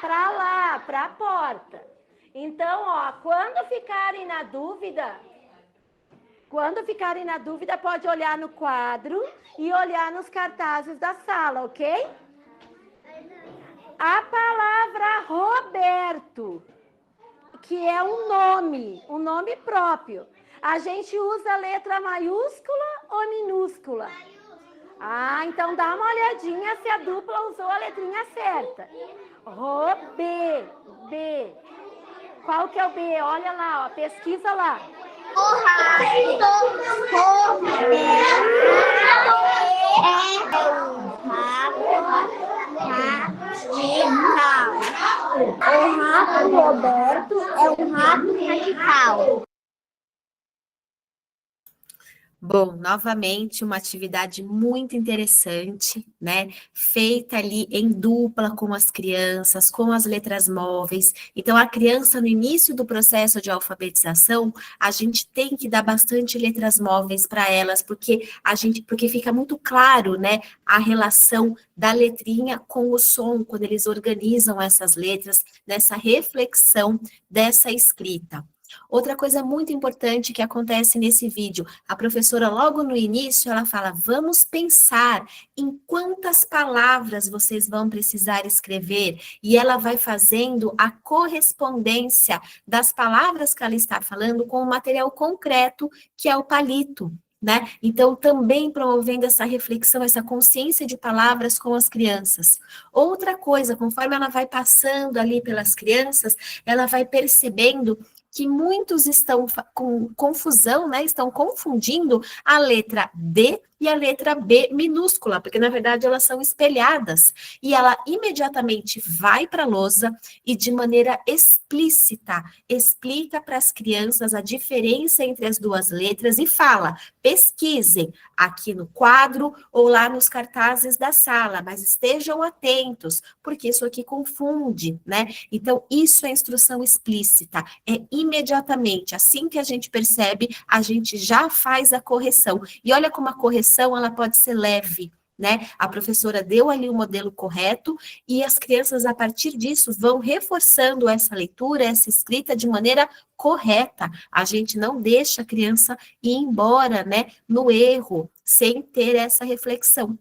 Para lá, para a porta. Então, ó, quando ficarem na dúvida, pode olhar no quadro e olhar nos cartazes da sala, ok? A palavra Roberto, que é um nome próprio. A gente usa a letra maiúscula ou minúscula? Ah, então dá uma olhadinha se a dupla usou a letrinha certa. B. Qual que é o B? Olha lá, ó, pesquisa lá. O rato Roberto é um rato radical. Bom, novamente, uma atividade muito interessante, né? Feita ali em dupla com as crianças, com as letras móveis. Então, a criança, no início do processo de alfabetização, a gente tem que dar bastante letras móveis para elas, porque fica muito claro, né? A relação da letrinha com o som, quando eles organizam essas letras, nessa reflexão dessa escrita. Outra coisa muito importante que acontece nesse vídeo, a professora logo no início, ela fala, vamos pensar em quantas palavras vocês vão precisar escrever, e ela vai fazendo a correspondência das palavras que ela está falando com o material concreto, que é o palito, né? Então, também promovendo essa reflexão, essa consciência de palavras com as crianças. Outra coisa, conforme ela vai passando ali pelas crianças, ela vai percebendo que muitos estão com confusão, né? Estão confundindo a letra D e a letra B minúscula, porque na verdade elas são espelhadas. E ela imediatamente vai para a lousa e de maneira explícita explica para as crianças a diferença entre as duas letras e fala, pesquisem aqui no quadro ou lá nos cartazes da sala, mas estejam atentos, porque isso aqui confunde, né? Então, isso é instrução explícita, é imediatamente, assim que a gente percebe, a gente já faz a correção. E olha como a correção, ela pode ser leve, né? A professora deu ali o modelo correto e as crianças, a partir disso, vão reforçando essa leitura, essa escrita de maneira correta. A gente não deixa a criança ir embora, né, no erro, sem ter essa reflexão.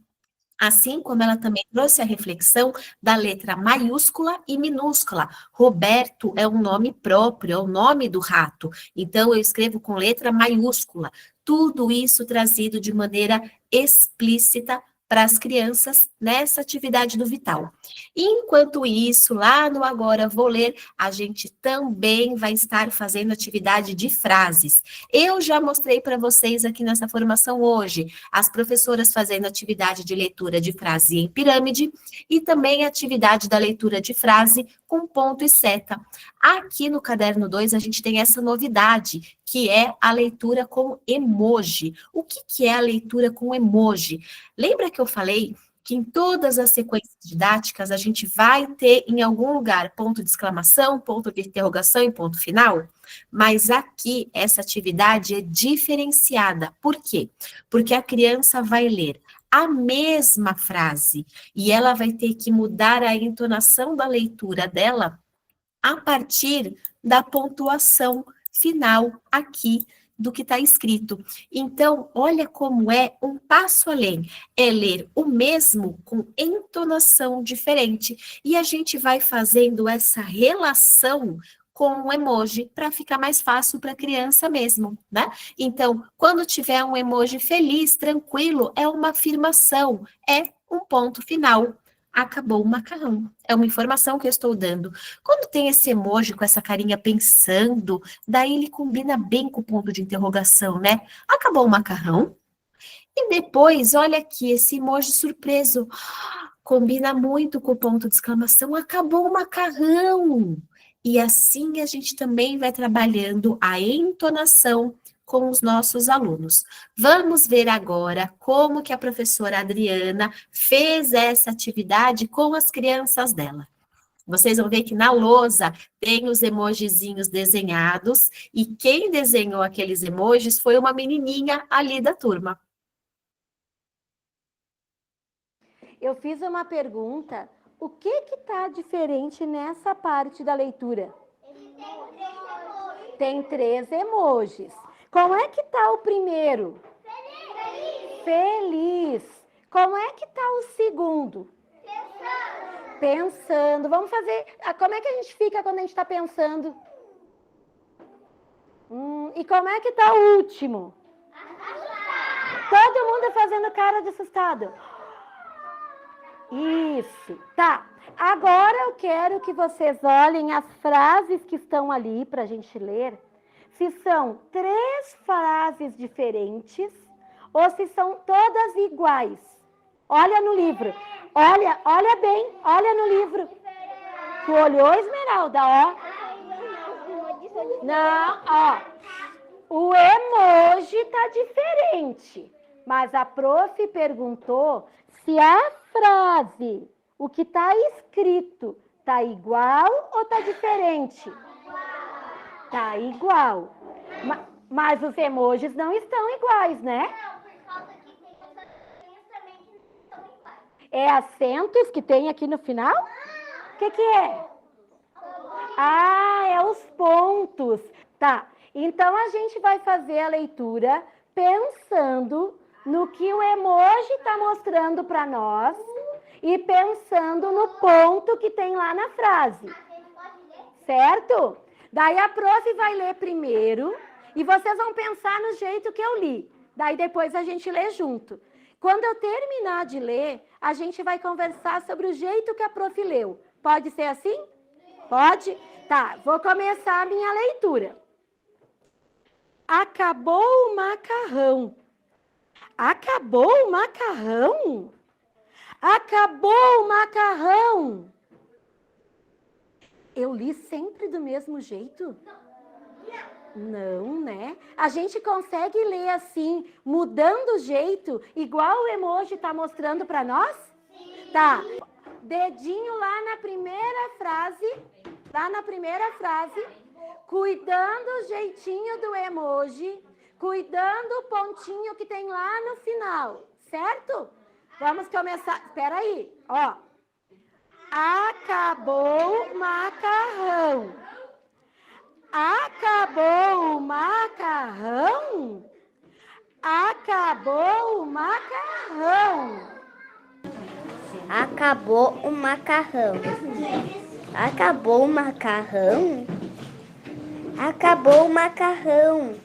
Assim como ela também trouxe a reflexão da letra maiúscula e minúscula. Roberto é um nome próprio, é o nome do rato. Então, eu escrevo com letra maiúscula. Tudo isso trazido de maneira explícita para as crianças nessa atividade do Vital. Enquanto isso, lá no Agora Vou Ler, a gente também vai estar fazendo atividade de frases. Eu já mostrei para vocês aqui nessa formação hoje, as professoras fazendo atividade de leitura de frase em pirâmide e também atividade da leitura de frase com ponto e seta. Aqui no caderno 2, a gente tem essa novidade, que é a leitura com emoji. O que é a leitura com emoji? Lembra que eu falei que em todas as sequências didáticas a gente vai ter em algum lugar ponto de exclamação, ponto de interrogação e ponto final? Mas aqui essa atividade é diferenciada. Por quê? Porque a criança vai ler a mesma frase e ela vai ter que mudar a entonação da leitura dela a partir da pontuação final aqui do que está escrito. Então, olha como é um passo além. É ler o mesmo com entonação diferente. E a gente vai fazendo essa relação com um emoji, para ficar mais fácil para a criança mesmo, né? Então, quando tiver um emoji feliz, tranquilo, é uma afirmação, é um ponto final. Acabou o macarrão. É uma informação que eu estou dando. Quando tem esse emoji com essa carinha pensando, daí ele combina bem com o ponto de interrogação, né? Acabou o macarrão? E depois, olha aqui, esse emoji surpreso. Combina muito com o ponto de exclamação. Acabou o macarrão! E assim a gente também vai trabalhando a entonação com os nossos alunos. Vamos ver agora como que a professora Adriana fez essa atividade com as crianças dela. Vocês vão ver que na lousa tem os emojizinhos desenhados e quem desenhou aqueles emojis foi uma menininha ali da turma. Eu fiz uma pergunta, o que está diferente nessa parte da leitura? Tem 3 emojis. Como é que está o primeiro? Feliz. Como é que está o segundo? Pensando. Vamos fazer... Como é que a gente fica quando a gente está pensando? E como é que está o último? Todo mundo fazendo cara de assustado. Isso. Tá. Agora eu quero que vocês olhem as frases que estão ali para a gente ler. Se são 3 frases diferentes ou se são todas iguais. Olha no livro. Olha bem, olha no livro. Tu olhou, Esmeralda, ó? Não, ó. O emoji tá diferente. Mas a prof perguntou se a frase, o que tá escrito, tá igual ou tá diferente? Tá igual. Mas os emojis não estão iguais, né? Não, por causa que tem essas linhas também que não estão iguais. É acentos que tem aqui no final? O que é? Ah, é os pontos. Tá. Então a gente vai fazer a leitura pensando no que o emoji está mostrando para nós e pensando no ponto que tem lá na frase. Certo? Daí a prof vai ler primeiro e vocês vão pensar no jeito que eu li. Daí depois a gente lê junto. Quando eu terminar de ler, a gente vai conversar sobre o jeito que a prof leu. Pode ser assim? Pode? Tá, vou começar a minha leitura. Acabou o macarrão. Acabou o macarrão? Acabou o macarrão. Eu li sempre do mesmo jeito? Não, né? A gente consegue ler assim, mudando o jeito, igual o emoji está mostrando para nós? Sim. Tá. Dedinho lá na primeira frase, cuidando o jeitinho do emoji, cuidando o pontinho que tem lá no final, certo? Vamos começar. Espera aí, ó. Acabou o macarrão. Acabou o macarrão? Acabou o macarrão. Acabou o macarrão. Acabou o macarrão? Acabou o macarrão.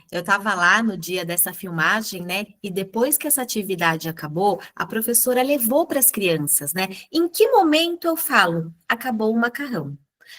Eu estava lá no dia dessa filmagem, né? E depois que essa atividade acabou, a professora levou para as crianças, né? Em que momento eu falo, acabou o macarrão?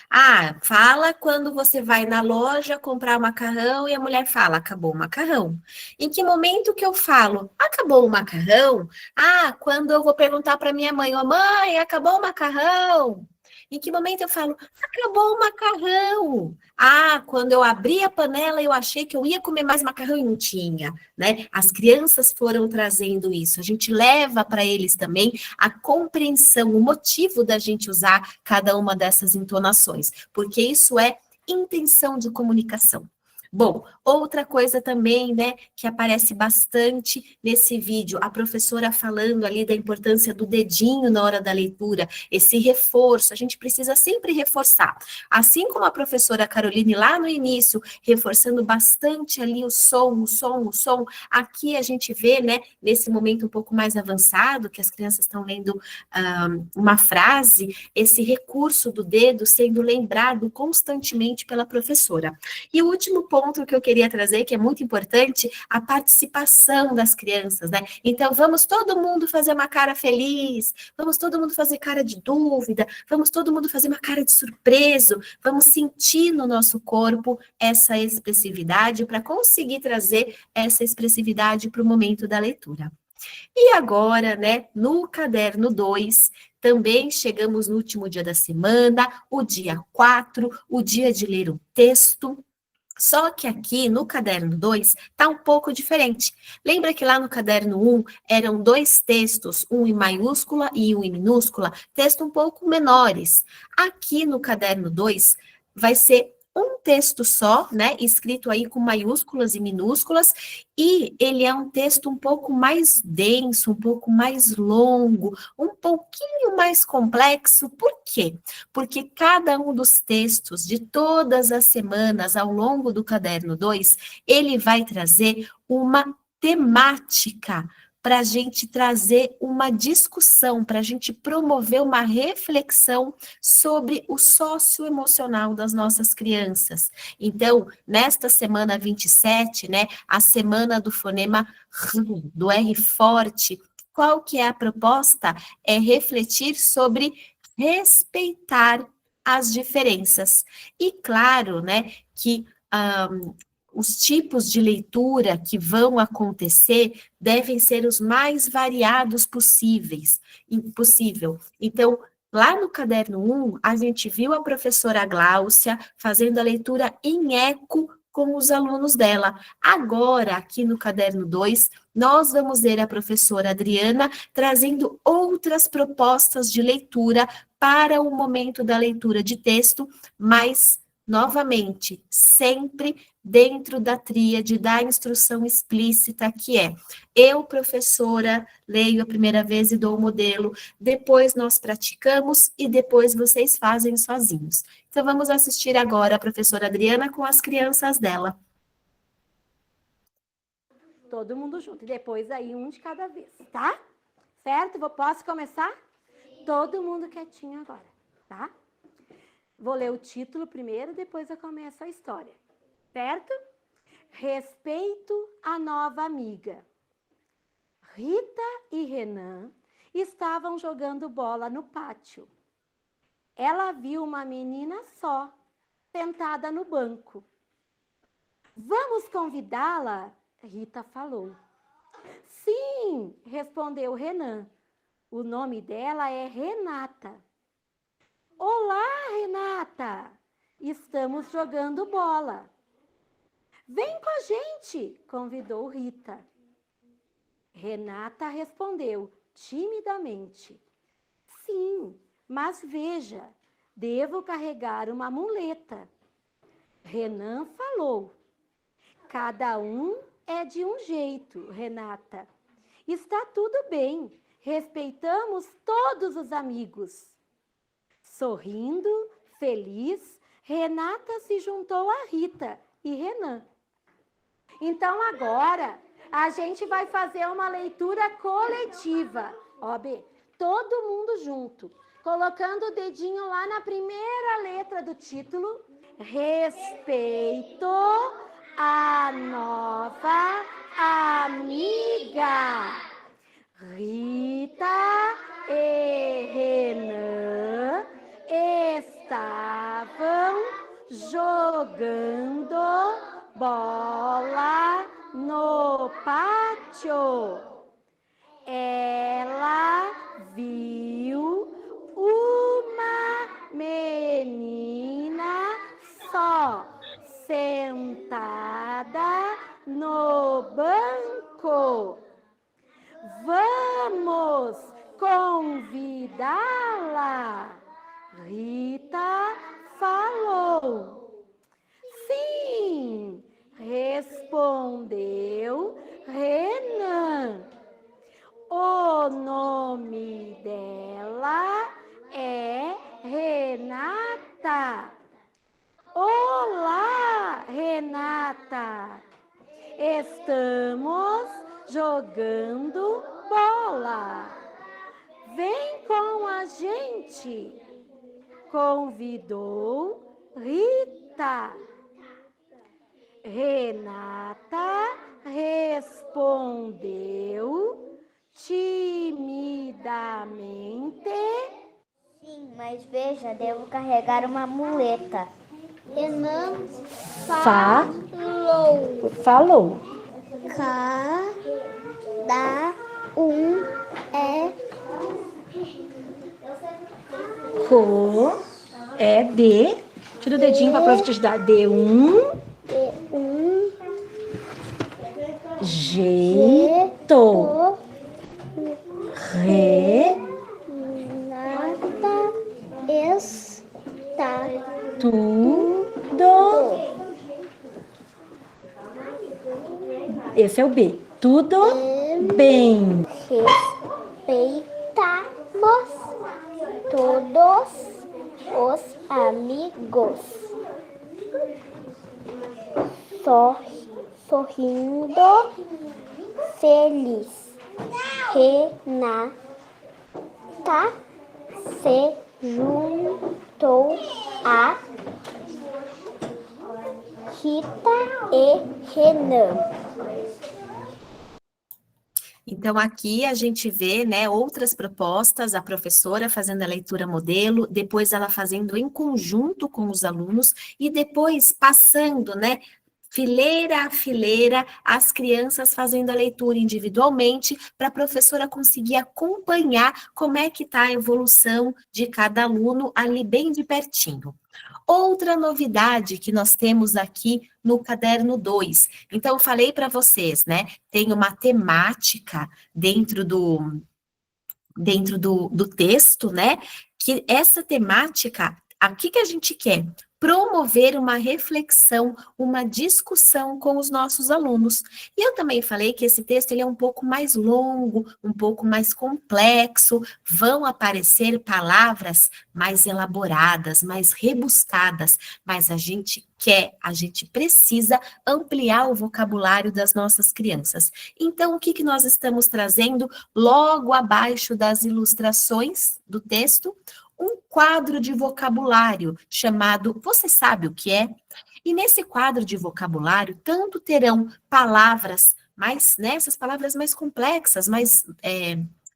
Ah, fala quando você vai na loja comprar o macarrão e a mulher fala, acabou o macarrão. Em que momento que eu falo, acabou o macarrão? Ah, quando eu vou perguntar para minha mãe, ô mãe, acabou o macarrão? Em que momento eu falo, acabou o macarrão? Ah, quando eu abri a panela, eu achei que eu ia comer mais macarrão e não tinha, né? As crianças foram trazendo isso. A gente leva para eles também a compreensão, o motivo da gente usar cada uma dessas entonações, porque isso é intenção de comunicação. Bom, outra coisa também, né, que aparece bastante nesse vídeo, a professora falando ali da importância do dedinho na hora da leitura, esse reforço, a gente precisa sempre reforçar. Assim como a professora Caroline lá no início, reforçando bastante ali o som, aqui a gente vê, né, nesse momento um pouco mais avançado, que as crianças estão lendo uma frase, esse recurso do dedo sendo lembrado constantemente pela professora. E o último ponto que eu queria trazer, que é muito importante, a participação das crianças, né? Então, vamos todo mundo fazer uma cara feliz, vamos todo mundo fazer cara de dúvida, vamos todo mundo fazer uma cara de surpreso, vamos sentir no nosso corpo essa expressividade para conseguir trazer essa expressividade para o momento da leitura. E agora, né, no caderno 2, também chegamos no último dia da semana, o dia 4, o dia de ler um texto. Só que aqui no caderno 2 está um pouco diferente. Lembra que lá no caderno 1 eram 2 textos, um em maiúscula e um em minúscula, texto um pouco menores. Aqui no caderno 2 vai ser um texto só, né, escrito aí com maiúsculas e minúsculas, e ele é um texto um pouco mais denso, um pouco mais longo, um pouquinho mais complexo. Por quê? Porque cada um dos textos de todas as semanas ao longo do caderno 2, ele vai trazer uma temática para a gente trazer uma discussão, para a gente promover uma reflexão sobre o socioemocional das nossas crianças. Então, nesta semana 27, né, a semana do fonema R, do R forte, qual que é a proposta? É refletir sobre respeitar as diferenças. E claro, né, que os tipos de leitura que vão acontecer devem ser os mais variados possível. Então, lá no caderno 1, a gente viu a professora Gláucia fazendo a leitura em eco com os alunos dela. Agora, aqui no caderno 2, nós vamos ver a professora Adriana trazendo outras propostas de leitura para o momento da leitura de texto, mas, novamente, sempre dentro da tríade da instrução explícita, que é: eu, professora, leio a primeira vez e dou o modelo, depois nós praticamos e depois vocês fazem sozinhos. Então, vamos assistir agora a professora Adriana com as crianças dela. Todo mundo junto. E depois aí um de cada vez, tá? Certo? Posso começar? Todo mundo quietinho agora, tá? Vou ler o título primeiro, depois eu começo a história. Certo? Respeito à nova amiga. Rita e Renan estavam jogando bola no pátio. Ela viu uma menina só, sentada no banco. Vamos convidá-la? Rita falou. Sim, respondeu Renan. O nome dela é Renata. Olá, Renata! Estamos jogando bola. Vem com a gente, convidou Rita. Renata respondeu timidamente. Sim, mas veja, devo carregar uma muleta. Renan falou. Cada um é de um jeito, Renata. Está tudo bem, respeitamos todos os amigos. Sorrindo, feliz, Renata se juntou a Rita e Renan. Então agora a gente vai fazer uma leitura coletiva. Ó, B, todo mundo junto, colocando o dedinho lá na primeira letra do título. Respeito a nova amiga. Rita e Renan estavam jogando bola no pátio. Ela viu uma menina só, sentada no banco. Vamos convidá-la. Rita falou. Sim, Renata. Olá, Renata. Estamos jogando bola. Vem com a gente. Convidou Rita. Renata respondeu timidamente. Sim, mas veja, devo carregar uma muleta. Renan Falou. Cada um é É de. Tira o dedinho para a prof te ajudar. De um jeito. Renata está Tudo. Esse é o B. Tudo bem. Respeitamos todos os amigos. Sorrindo, feliz. Renata se juntou a Rita e Renan. Então, aqui a gente vê, né, outras propostas, a professora fazendo a leitura modelo, depois ela fazendo em conjunto com os alunos e depois passando, né, fileira a fileira, as crianças fazendo a leitura individualmente para a professora conseguir acompanhar como é que está a evolução de cada aluno ali bem de pertinho. Outra novidade que nós temos aqui no caderno 2. Então, eu falei para vocês, né? Tem uma temática dentro do texto, né? Que essa temática, o que a gente quer? Promover uma reflexão, uma discussão com os nossos alunos. E eu também falei que esse texto ele é um pouco mais longo, um pouco mais complexo, vão aparecer palavras mais elaboradas, mais rebuscadas, mas a gente precisa ampliar o vocabulário das nossas crianças. Então, o que nós estamos trazendo logo abaixo das ilustrações do texto? Um quadro de vocabulário chamado Você Sabe o que é? E nesse quadro de vocabulário, tanto terão palavras mais, né, essas palavras mais complexas, mais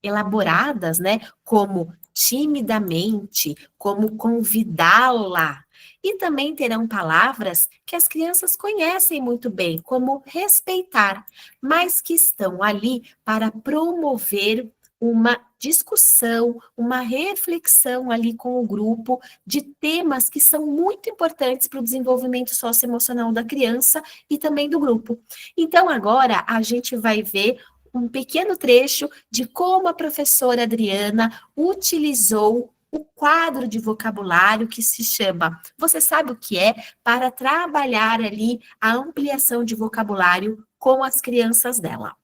elaboradas, né, como timidamente, como convidá-la. E também terão palavras que as crianças conhecem muito bem, como respeitar, mas que estão ali para promover uma discussão, uma reflexão ali com o grupo de temas que são muito importantes para o desenvolvimento socioemocional da criança e também do grupo. Então, agora a gente vai ver um pequeno trecho de como a professora Adriana utilizou o quadro de vocabulário que se chama Você Sabe o que é? Para trabalhar ali a ampliação de vocabulário com as crianças dela.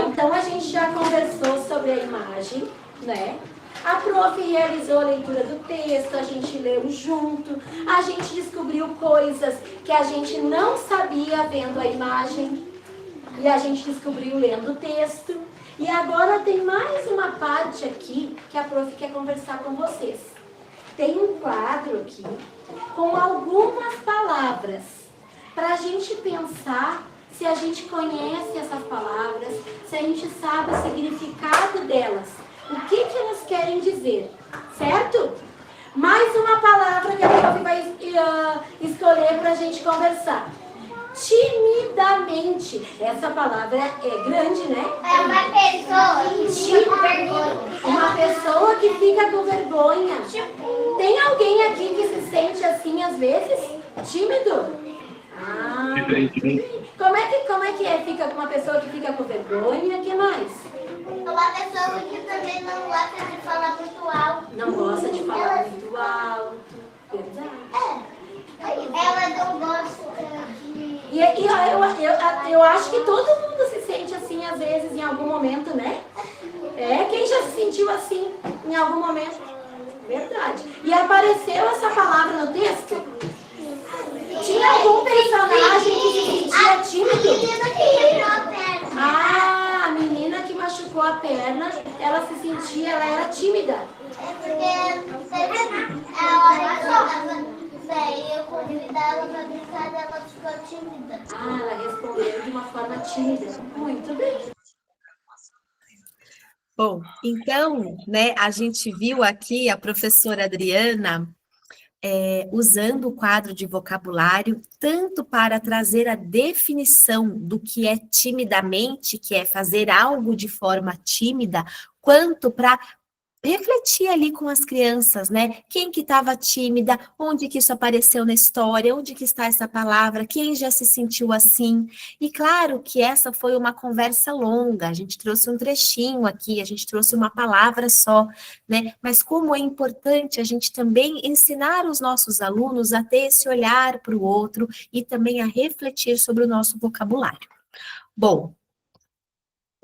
Então a gente já conversou sobre a imagem, né? A prof realizou a leitura do texto, a gente leu junto, a gente descobriu coisas que a gente não sabia vendo a imagem e a gente descobriu lendo o texto. E agora tem mais uma parte aqui que a prof quer conversar com vocês. Tem um quadro aqui com algumas palavras para a gente pensar se a gente conhece essas palavras, se a gente sabe o significado delas, o que elas querem dizer, certo? Mais uma palavra que a prof vai escolher para a gente conversar. Timidamente. Essa palavra é grande, né? É uma pessoa que fica com vergonha. Uma pessoa que fica com vergonha. Tem alguém aqui que se sente assim às vezes? Tímido? Como é que é? Fica com uma pessoa que fica com vergonha, o que mais? Uma pessoa que também não gosta de falar muito alto. Não gosta de falar muito alto. Verdade. Ela não gosta de... Eu acho que todo mundo se sente assim às vezes, em algum momento, né? Quem já se sentiu assim em algum momento? E apareceu essa palavra no texto? Tinha algum personagem que se sentia tímido? Ah, a menina que machucou a perna, ela se sentia, ela era tímida. É porque eu convidei ela pra brincar e ela ficou tímida. Ah, ela respondeu de uma forma tímida. Muito bem. Bom, então, né, a gente viu aqui a professora Adriana usando o quadro de vocabulário, tanto para trazer a definição do que é timidamente, que é fazer algo de forma tímida, quanto para refletir ali com as crianças, né? Quem que estava tímida, onde que isso apareceu na história, onde que está essa palavra, quem já se sentiu assim. E claro que essa foi uma conversa longa, a gente trouxe um trechinho aqui, a gente trouxe uma palavra só, né? Mas como é importante a gente também ensinar os nossos alunos a ter esse olhar para o outro e também a refletir sobre o nosso vocabulário. Bom,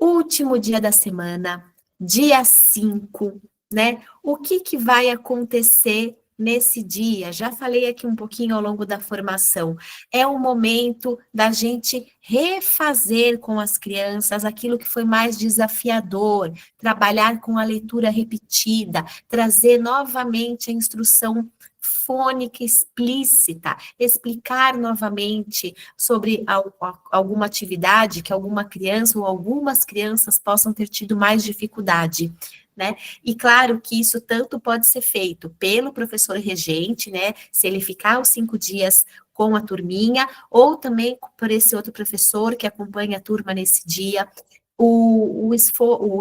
último dia da semana, dia 5, né? O que vai acontecer nesse dia? Já falei aqui um pouquinho ao longo da formação. É o momento da gente refazer com as crianças aquilo que foi mais desafiador, trabalhar com a leitura repetida, trazer novamente a instrução fônica explícita, explicar novamente sobre alguma atividade que alguma criança ou algumas crianças possam ter tido mais dificuldade, né? E claro que isso tanto pode ser feito pelo professor regente, né? Se ele ficar os 5 dias com a turminha, ou também por esse outro professor que acompanha a turma nesse dia. O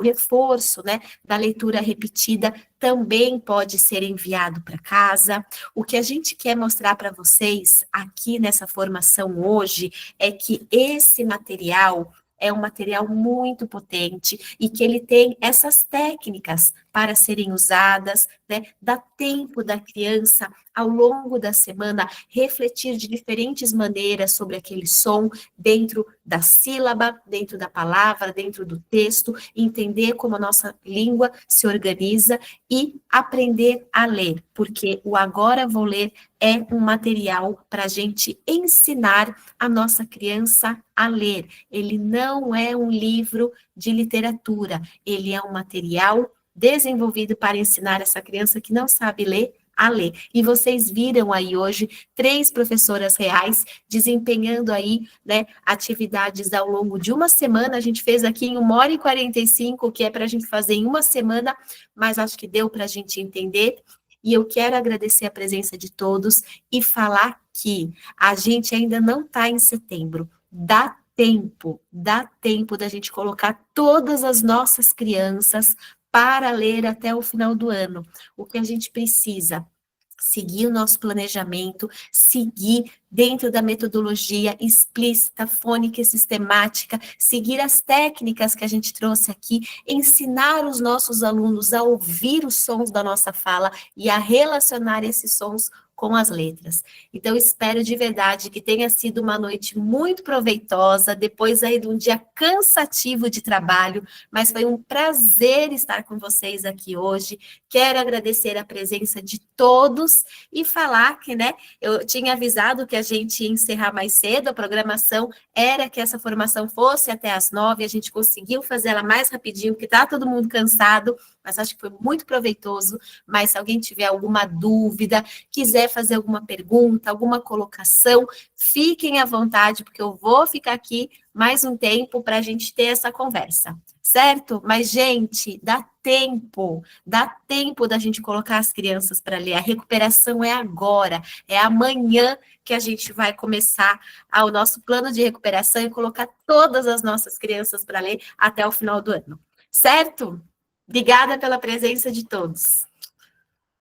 reforço, né, da leitura repetida também pode ser enviado para casa. O que a gente quer mostrar para vocês aqui nessa formação hoje é que esse material é um material muito potente e que ele tem essas técnicas para serem usadas, né? Dá tempo da criança, ao longo da semana, refletir de diferentes maneiras sobre aquele som, dentro da sílaba, dentro da palavra, dentro do texto, entender como a nossa língua se organiza e aprender a ler, porque o Agora Vou Ler é um material para a gente ensinar a nossa criança a ler. Ele não é um livro de literatura, ele é um material desenvolvido para ensinar essa criança que não sabe ler a ler. E vocês viram aí hoje 3 professoras reais desempenhando aí, né, atividades ao longo de uma semana. A gente fez aqui em 1h45, que é para a gente fazer em uma semana, mas acho que deu para a gente entender. E eu quero agradecer a presença de todos e falar que a gente ainda não está em setembro. Dá tempo da gente colocar todas as nossas crianças para ler até o final do ano. O que a gente precisa? Seguir o nosso planejamento, seguir dentro da metodologia explícita, fônica e sistemática, seguir as técnicas que a gente trouxe aqui, ensinar os nossos alunos a ouvir os sons da nossa fala e a relacionar esses sons com as letras. Então, espero de verdade que tenha sido uma noite muito proveitosa, depois aí de um dia cansativo de trabalho, mas foi um prazer estar com vocês aqui hoje. Quero agradecer a presença de todos e falar que, né, eu tinha avisado que a gente ia encerrar mais cedo, a programação era que essa formação fosse até às 9, a gente conseguiu fazer ela mais rapidinho, porque está todo mundo cansado, mas acho que foi muito proveitoso. Mas se alguém tiver alguma dúvida, quiser fazer alguma pergunta, alguma colocação, fiquem à vontade, porque eu vou ficar aqui mais um tempo para a gente ter essa conversa, certo? Mas, gente, dá tempo da gente colocar as crianças para ler. A recuperação é agora, é amanhã que a gente vai começar o nosso plano de recuperação e colocar todas as nossas crianças para ler até o final do ano, certo? Obrigada pela presença de todos.